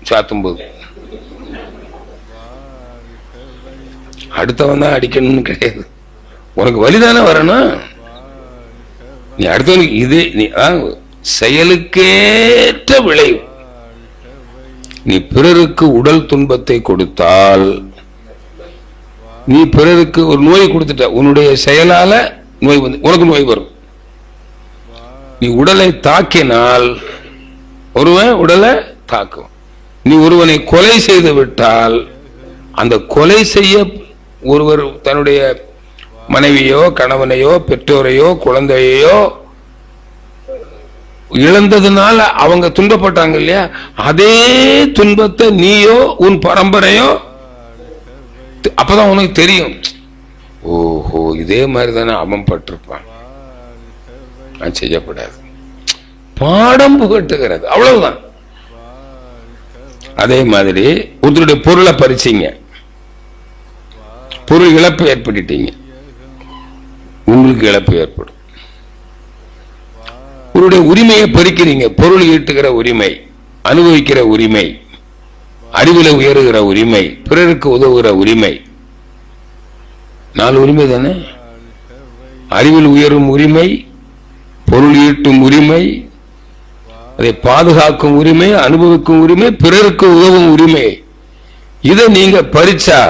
A: சாத்தும் போது. அடுத்தவன் தான் அடிக்கணும்னு கிடையாது, உனக்கு வலிதானே வரணும். நீ அடுத்தவனுக்கு இது நீ செயலுக்கேற்ற விளைவு. நீ பிறருக்கு உடல் துன்பத்தை கொடுத்தால், நீ பிறருக்கு ஒரு நோய் கொடுத்துட்ட, உன்னுடைய செயலால நோய் வந்து உனக்கு நோய் வரும். நீ உடலை தாக்கினால் ஒருவன் உடலை தாக்கும். நீ ஒருவனை கொலை செய்து விட்டால், அந்த கொலை செய்ய ஒருவர் தன்னுடைய மனைவியோ கணவனையோ பெற்றோரையோ குழந்தையோ இழந்ததுனால அவங்க துன்பப்பட்டாங்க இல்லையா, அதே துன்பத்தை நீயோ உன் பரம்பரையோ, அப்பதான் உனக்கு தெரியும், ஓஹோ இதே மாதிரி தானே அவன் பட்டிருப்பான், நான் செய்யப்படாது. பாடம் புகட்டுகிறது, அவ்வளவுதான். அதே மாதிரி ஒருத்தருடைய பொருளை பறிச்சீங்க, பொருள் இழப்பு ஏற்படுத்தீங்க, உங்களுக்கு இழப்பு ஏற்படும். உங்களுடைய உரிமையை பறிக்கிறீங்க, பொருள் ஈட்டுகிற உரிமை, அனுபவிக்கிற உரிமை, அறிவில உயருகிற உரிமை, பிறருக்கு உதவுகிற உரிமை, 4 உரிமை தானே. அறிவில் உயரும் உரிமை, பொருள் ஈட்டும் உரிமை, அதை பாதுகாக்கும் உரிமை, அனுபவிக்கும் உரிமை, பிறருக்கு உதவும் உரிமை. இதை நீங்க பறிச்சா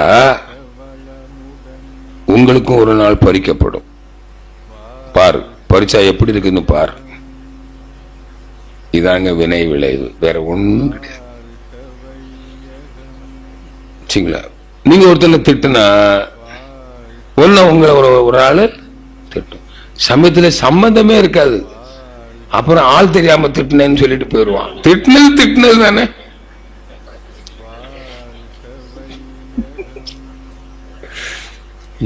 A: உங்களுக்கும் ஒரு நாள் பறிக்கப்படும். பாரு, பறிச்சா எப்படி இருக்குன்னு பாரு. இதாங்க வினை விளைவு, வேற ஒண்ணும் கிடையாது. நீங்க ஒருத்தனை திட்டுனா உங்களை ஒரு ஆளு திட்டும், சமயத்துல சம்பந்தமே இருக்காது, அப்புறம் ஆள் தெரியாம திட்டினேன்னு சொல்லிட்டு போயிடுவான். திட்டினது தானே.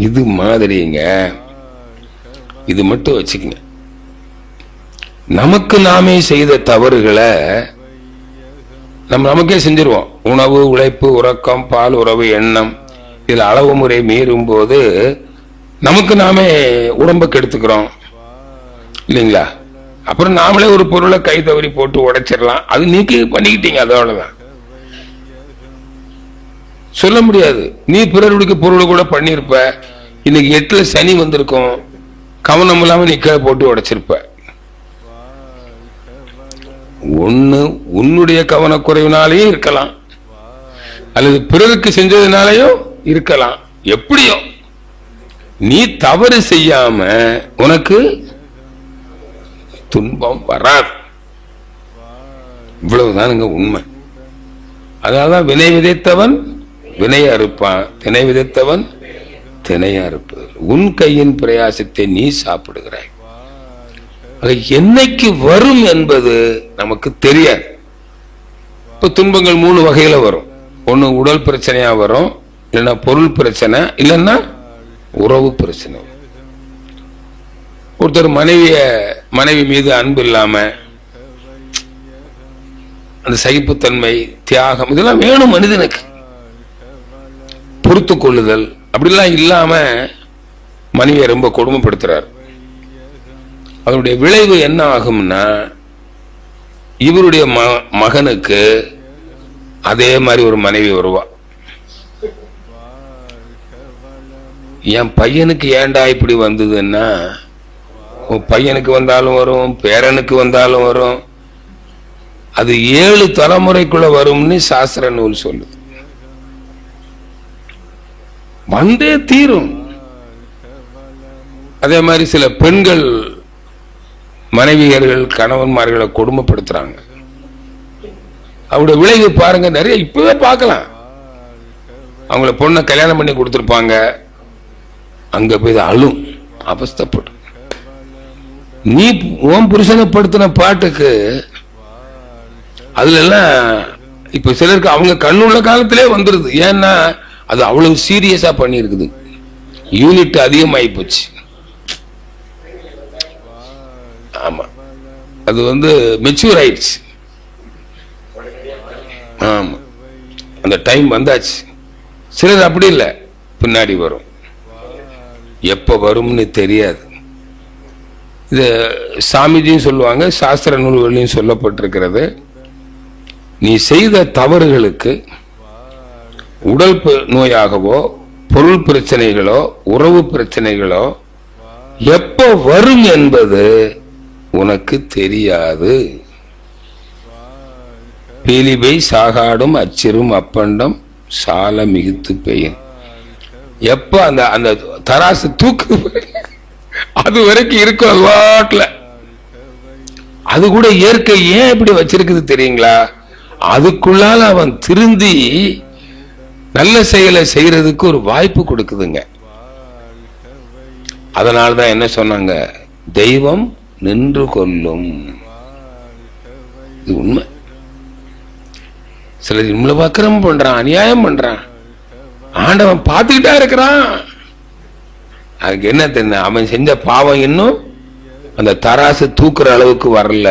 A: இது மாதிரிங்க, இது மட்டும் வச்சுக்கங்க. நமக்கு நாமே செய்த தவறுகளை நமக்கே செஞ்சிருவோம். உணவு, உழைப்பு, உறக்கம், பால், உறவு, எண்ணம், இதுல அளவு முறை மீறும் போது நமக்கு நாமே உடம்பை கெடுத்துக்கிறோம் இல்லைங்களா. அப்புறம் நாமளே ஒரு பொருளை கை தவறி போட்டு உடைச்சிடலாம், அது நீக்கி பண்ணிக்கிட்டீங்க, அதோடதான். சொல்ல முடியாது, நீ பிறருடைய பொருளை கூட பண்ணிருப்ப, இன்னைக்கு 8ல சனி வந்திருக்கும், கவனம் இல்லாம நீ கீழே போட்டு உடைச்சிருப்ப. ஒண்ணு உன்னுடைய கவனக்குறைவினாலேயும் இருக்கலாம், அல்லது பிறருக்கு செஞ்சதுனாலையும் இருக்கலாம். எப்படியோ நீ தவறு செய்யாம உனக்கு துன்பம் வராது. இவ்வளவுதானுங்க உண்மை. அதனால்தான் வினை விதைத்தவன் வினை அறுப்பான், திணை விதைத்தவன் திணை அறுப்பது. உன் கையின் பிரயாசத்தை நீ சாப்பிடுகிறாய். என்னைக்கு வரும் என்பது நமக்கு தெரியாது. இப்ப துன்பங்கள் 3 வகையில வரும். ஒண்ணு உடல் பிரச்சனையா வரும், இல்லைன்னா பொருள் பிரச்சனை, இல்லைன்னா உறவு பிரச்சனை. ஒருத்தர் மனைவி மீது அன்பு இல்லாம, அந்த சகிப்புத்தன்மை, தியாகம், இதெல்லாம் வேணும் மனிதனுக்கு. பொறுத்து கொள்ளுதல் அப்படிலாம் இல்லாம மனைவியை ரொம்ப கொடுமைப்படுத்துறார். அதனுடைய விளைவு என்ன ஆகும்னா, இவருடைய மகனுக்கு அதே மாதிரி ஒரு மனைவி வருவா. என் பையனுக்கு ஏண்டா இப்படி வந்ததுன்னா, உன் பையனுக்கு வந்தாலும் வரும், பேரனுக்கு வந்தாலும் வரும், அது 7 தலைமுறைக்குள்ள வரும்னு சாஸ்திர நூல் சொல்லுது. வந்தே தீரும். அதே மாதிரி சில பெண்கள் மனைவியர்கள் கணவன்மார்களை கொடுமைப்படுத்துறாங்க. அவருடைய விளைவு பாருங்க, நிறைய இப்பவே பார்க்கலாம். அவங்கள பொண்ணை கல்யாணம் பண்ணி கொடுத்துருப்பாங்க, அங்க போய் அழும், அவஸ்தப்படும். நீ உன் புருஷனை படுத்தின பாட்டுக்கு அதுல எல்லாம் இப்ப சிலருக்கு அவங்க கண்ணுள்ள காலத்திலே வந்துருது. ஏன்னா அது அவ்வளவு சீரியஸா பண்ணி இருக்குது, யூனிட் அதிகமாயி போச்சு. ஆமா, அது மெச்சூர் ஆயிடுச்சு. ஆமா, அந்த டைம் வந்தாச்சு. சிலர் அப்படி இல்லை, பின்னாடி வரும், எப்ப வரும்னு தெரியாது. இது சாமிஜியும் சொல்லுவாங்க, சாஸ்திர நூல்களையும் சொல்லப்பட்டிருக்கிறது. நீ செய்த தவறுகளுக்கு உடல் நோயாகவோ பொருள் பிரச்சனைகளோ உறவு பிரச்சனைகளோ எப்ப வரும் என்பது உனக்கு தெரியாது. பீலிபை சாகாடும் அச்சிரும் அப்பண்டம் சால மிகுத்து பெய்யும். எப்ப அந்த அந்த தராசு தூக்கு அது வரைக்கும் இருக்கும் அல்வாட்ல. அது கூட இயற்கை ஏன் இப்படி வச்சிருக்குது தெரியுங்களா? அதுக்குள்ளால அவன் திருந்தி நல்ல செயலை செய்யறதுக்கு ஒரு வாய்ப்பு கொடுக்குதுங்க. அதனால்தான் என்ன சொன்னாங்க, தெய்வம் நின்று கொள்ளும். இது உண்மை. சிலர் இவ்வளவு அக்கிரமம் பண்றான், அநியாயம் பண்றான், ஆண்டவன் பார்த்துக்கிட்டா இருக்கிறான். அதுக்கு என்ன தெரியும், அவன் செஞ்ச பாவம் இன்னும் அந்த தராசு தூக்குற அளவுக்கு வரல.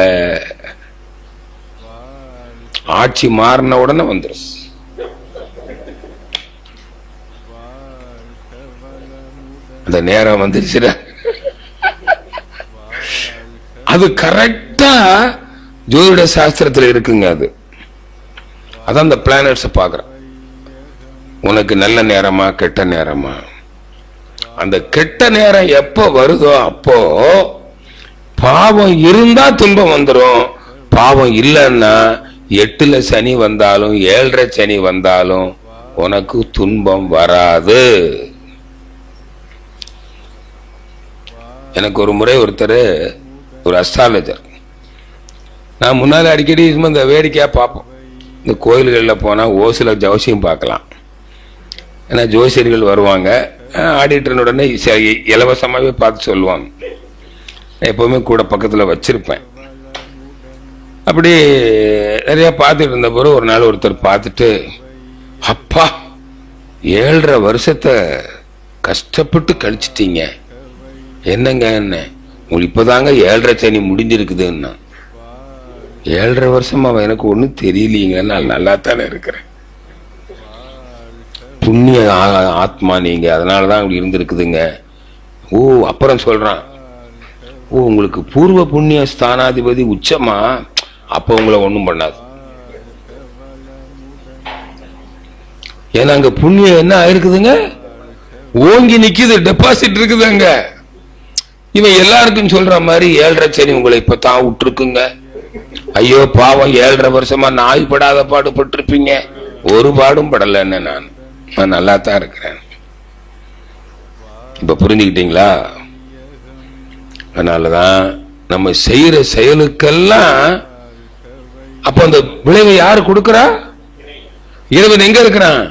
A: ஆட்சி மாறின உடனே வந்துடும். அந்த நேரம் வந்துருச்சுடா. அது கரெக்டா ஜோதிட சாஸ்திரத்தில் இருக்குங்க. அதான் அந்த பிளானட்ஸ் பாக்குறேன். உனக்கு நல்ல நேரமா கெட்ட நேரமா? அந்த கெட்ட நேரம் எப்ப வருதோ அப்போ பாவம் இருந்தா துன்பம் வந்துடும். பாவம் இல்லைன்னா 8ல சனி வந்தாலும் 7.5 சனி வந்தாலும் உனக்கு துன்பம் வராது. எனக்கு ஒரு முறை ஒருத்தர், ஒரு அஸ்ட்ராலஜர், நான் முன்னால அடிக்கடி இந்த வேடிக்கையா பார்ப்போம். இந்த கோயில்களில் போனா ஓசில ஜோசியம் பார்க்கலாம். ஏன்னா ஜோசியர்கள் வருவாங்க, ஆடிட்டருடனே இலவசமாகவே பார்த்து சொல்லுவாங்க. எப்பவுமே கூட பக்கத்தில் வச்சிருப்பேன். அப்படி நிறைய பார்த்துட்டு இருந்த பிறகு ஒரு நாள் ஒருத்தர் பார்த்துட்டு, அப்பா 7.5 வருஷத்தை கஷ்டப்பட்டு கழிச்சிட்டீங்க, என்னங்க என்ன உங்களுக்கு இப்பதாங்க 7.5 சனி முடிஞ்சிருக்குதுன்னா. 7.5 வருஷமா எனக்கு ஒன்றும் தெரியலீங்க, நான் நல்லா தானே இருக்கிறேன், புண்ணிய ஆத்மா நீங்க, அதனாலதான் அப்படி இருந்திருக்குதுங்க. ஓ, அப்புறம் சொல்றான், ஓ உங்களுக்கு பூர்வ புண்ணிய ஸ்தானாதிபதி உச்சமா, அப்ப உங்களை ஒண்ணும் பண்ணாது. ஏன்னா அங்க புண்ணியம் என்ன ஆயிருக்குதுங்க, ஓங்கி நிக்குது, டெபாசிட் இருக்குதுங்க. இவன் எல்லாருக்கும் சொல்ற மாதிரி 7.5 சனி உங்களை இப்பதான் விட்டுருக்குங்க. ஐயோ பாவம், 7.5 வருஷமா நாய் படாத பாடுபட்டிருப்பீங்க. ஒரு பாடும் படலன்னு நான் நல்லா தான் இருக்கிறேன். இப்ப புரிஞ்சுக்கிட்டீங்களா? அதனாலதான் நம்ம செய்யற செயலுக்கெல்லாம் அப்ப அந்த விளைவை யாரு கொடுக்கிறா? இறைவன் எங்க இருக்கிறான்?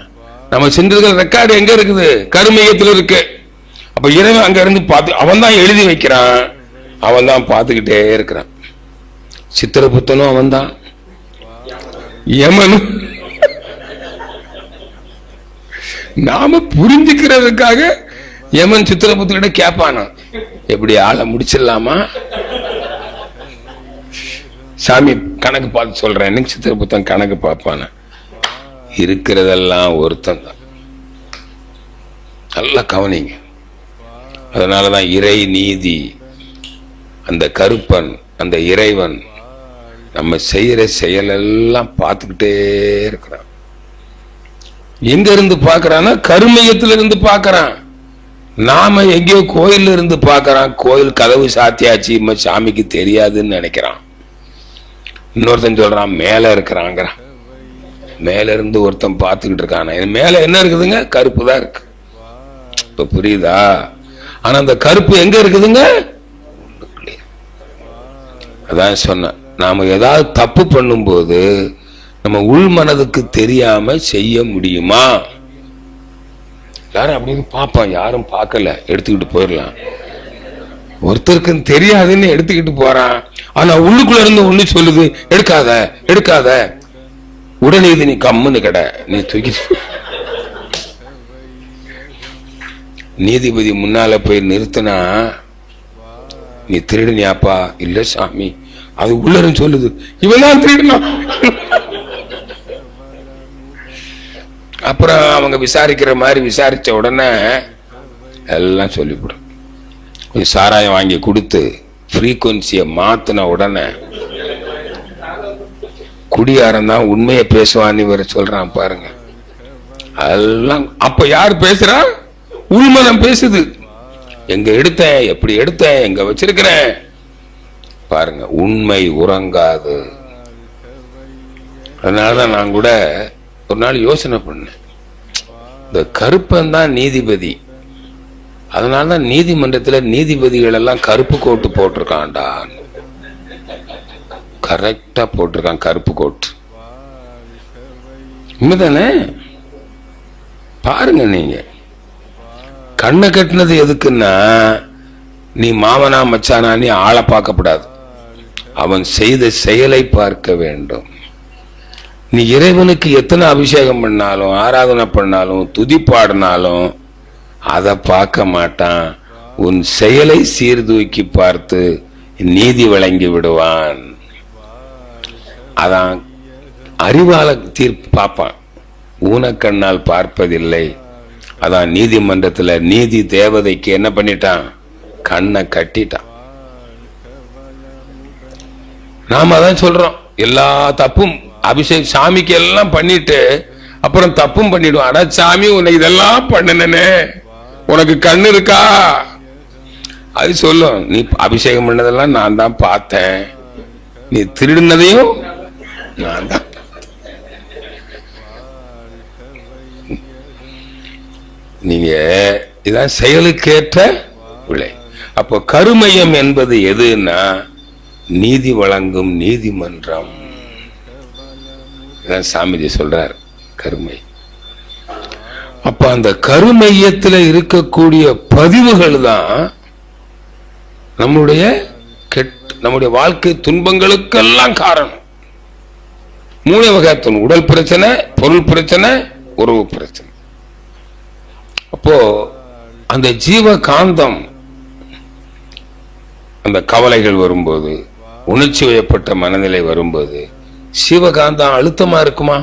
A: நம்ம செஞ்சதுக்கு ரெக்கார்டு எங்க இருக்குது? கருமையத்தில் இருக்கு. அப்ப இறைவன் அங்க இருந்து பார்த்து, அவன் தான் எழுதி வைக்கிறான், அவன் தான் பார்த்துக்கிட்டே இருக்கிறான். சித்திரபுத்தனும் அவன் தான், யமனும். நாம புரிஞ்சுக்கிறதுக்காக யமன் சித்திரபுத்தன்கிட்ட கேட்பானா, எப்படி ஆளை முடிச்சிடலாமா சாமி, கணக்கு பார்த்து சொல்றேன். எனக்கு சித்திரபுத்தன் கணக்கு பார்ப்பானா? இருக்கிறதெல்லாம் ஒருத்தன் தான். நல்லா கவனிங்க. அதனாலதான் இறை நீதி, அந்த கருப்பன், அந்த இறைவன் நம்ம செய்யற செயலெல்லாம் பார்த்துக்கிட்டே இருக்கிறான். எங்க இருந்து பார்க்கறான்னா கருமையத்துல இருந்து பார்க்கறான். நாம எங்கேயோ கோயில் இருந்து பார்க்கறான். கோயில் கதவு சாத்தியாச்சு, சாமிக்கு தெரியாதுன்னு நினைக்கிறான். இன்னொருத்தன் சொல்றான் மேல இருக்கிறாங்கிறான். மேல இருந்து ஒருத்தன் பார்த்துக்கிட்டு இருக்கான். மேல என்ன இருக்குதுங்க? கருப்பு தான் இருக்கு. இப்ப புரியுதா? ஆனா அந்த கருப்பு எங்க இருக்குதுங்க? அதான் சொன்ன, நாம ஏதாவது தப்பு பண்ணும்போது நம்ம உள் மனதுக்கு தெரியாம செய்ய முடியுமா? யாரும் அப்படின்னு பார்ப்பான், யாரும் பார்க்கல, எடுத்துக்கிட்டு போயிடலாம். ஒருத்தருக்கு தெரியாதுன்னு எடுத்துக்கிட்டு போறான். ஆனா உள்ளுக்குள்ள இருந்து ஒண்ணு சொல்லுது, எடுக்காத எடுக்காத. உடனே இது நீ கம்முன்னு கடை, நீ தூக்கி. நீதிபதி முன்னால போய் நிறுத்தினா, நீ திருடுனியாப்பா? இல்ல சாமி. அது உள்ள சொல்லுது, இவன் தான் திருடுனா. அப்புறம் அவங்க விசாரிக்கிற மாதிரி விசாரிச்ச உடனே எல்லாம் சொல்லிவிடும். கொஞ்சம் சாராயம் வாங்கி கொடுத்து ஃப்ரீக்வன்சியை மாத்தின உடனே குடியாரன் தான் உண்மையை பேசுவான்னு இவரை சொல்றான் பாருங்க. எல்லாம் அப்ப யார் பேசுறா? உள்மனம் பேசுது. எங்க எடுத்தேன், எப்படி எடுத்தேன், எங்க வச்சிருக்கிறேன் பாருங்க. உண்மை உறங்காது. அதனாலதான் நான் கூட ஒரு நாள் யோசனை பண்ணேன், இந்த கருப்பன் தான் நீதிபதி, அதனாலதான் நீதிமன்றத்தில் நீதிபதிகள் எல்லாம் கருப்பு கோட்டு போட்டிருக்கான்டா. கரெக்டா போட்டிருக்கான் கருப்பு கோட்டு. உண்மைதானே? பாருங்க, நீங்க கண்ணை கட்டினது எதுக்குன்னா, நீ மாமனா மச்சானா நீ ஆளை பார்க்கப்படாது, அவன் செய்த செயலை பார்க்க வேண்டும். நீ இறைவனுக்கு எத்தனை அபிஷேகம் பண்ணாலும் ஆராதனை பண்ணாலும் துதி பாடினாலும் அதை பார்க்க மாட்டான். உன் செயலை சீர்தூக்கி பார்த்து நீதி வழங்கி விடுவான். அதான் அறிவால தீர்ப்பு பார்ப்பான், ஊனக்கண்ணால் பார்ப்பதில்லை. அதான் நீதிமன்றத்துல நீதி தேவதைக்கு என்ன பண்ணிட்டான்? கண்ணை கட்டிட்டான். நாம அதான் சொல்றோம், எல்லா தப்பும் அபிஷேக் சாமிக்கு எல்லாம் பண்ணிட்டு அப்புறம் தப்பும் பண்ணிடுவோம். அட சாமி, உனக்கு இதெல்லாம் பண்ணனே, உனக்கு கண்ணு இருக்கா? அது சொல்லும், நீ அபிஷேகம் பண்ணதெல்லாம் நான் தான் பார்த்தேன், நீ திருடினதையும் நான் தான். நீங்க இதான் செயலுக்கேற்ற விளை. அப்போ கருமையம் என்பது எதுன்னா, நீதி வழங்கும் நீதிமன்றம். சாமிஜி சொல்றார் கருமை. அப்ப அந்த கருமையத்தில் இருக்கக்கூடிய பதிவுகள் தான் நம்முடைய வாழ்க்கை துன்பங்களுக்கெல்லாம் காரணம். 3 வகை துன்பம்: உடல் பிரச்சனை, பொருள் பிரச்சனை, உறவு பிரச்சனை. அப்போ அந்த ஜீவ காந்தம், அந்த கவலைகள் வரும்போது, உணர்ச்சி வயப்பட்ட மனநிலை வரும்போது சிவகாந்தம் அழுத்தமா இருக்குமா?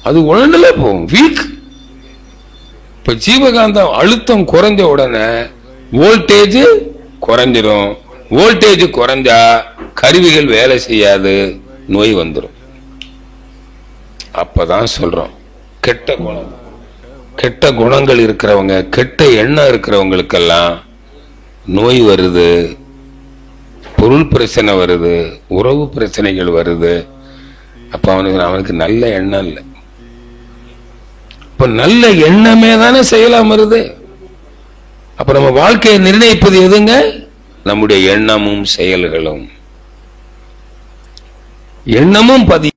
A: அது உடனே போகும், வீக். இப்ப ஜீவகாந்தம் அழுத்தம் குறைஞ்ச உடனே வோல்டேஜ் குறைஞ்சிரும். வோல்டேஜ் குறைஞ்சா கருவிகள் வேலை செய்யாது, நோய் வந்துடும். அப்பதான் சொல்றோம், கெட்ட குணங்கள் இருக்கிறவங்க, கெட்ட எண்ணம் இருக்கிறவங்களுக்கெல்லாம் நோய் வருது, பொருள் பிரச்சனை வருது, உறவு பிரச்சனைகள் வருது. அப்ப அவனுக்கு நல்ல எண்ணம் இல்லை. இப்ப நல்ல எண்ணமே தானே செயலா வருது. அப்ப நம்ம வாழ்க்கையை நிர்ணயிப்பது எதுங்க? நம்முடைய எண்ணமும் செயல்களும். எண்ணமும் பதியும்.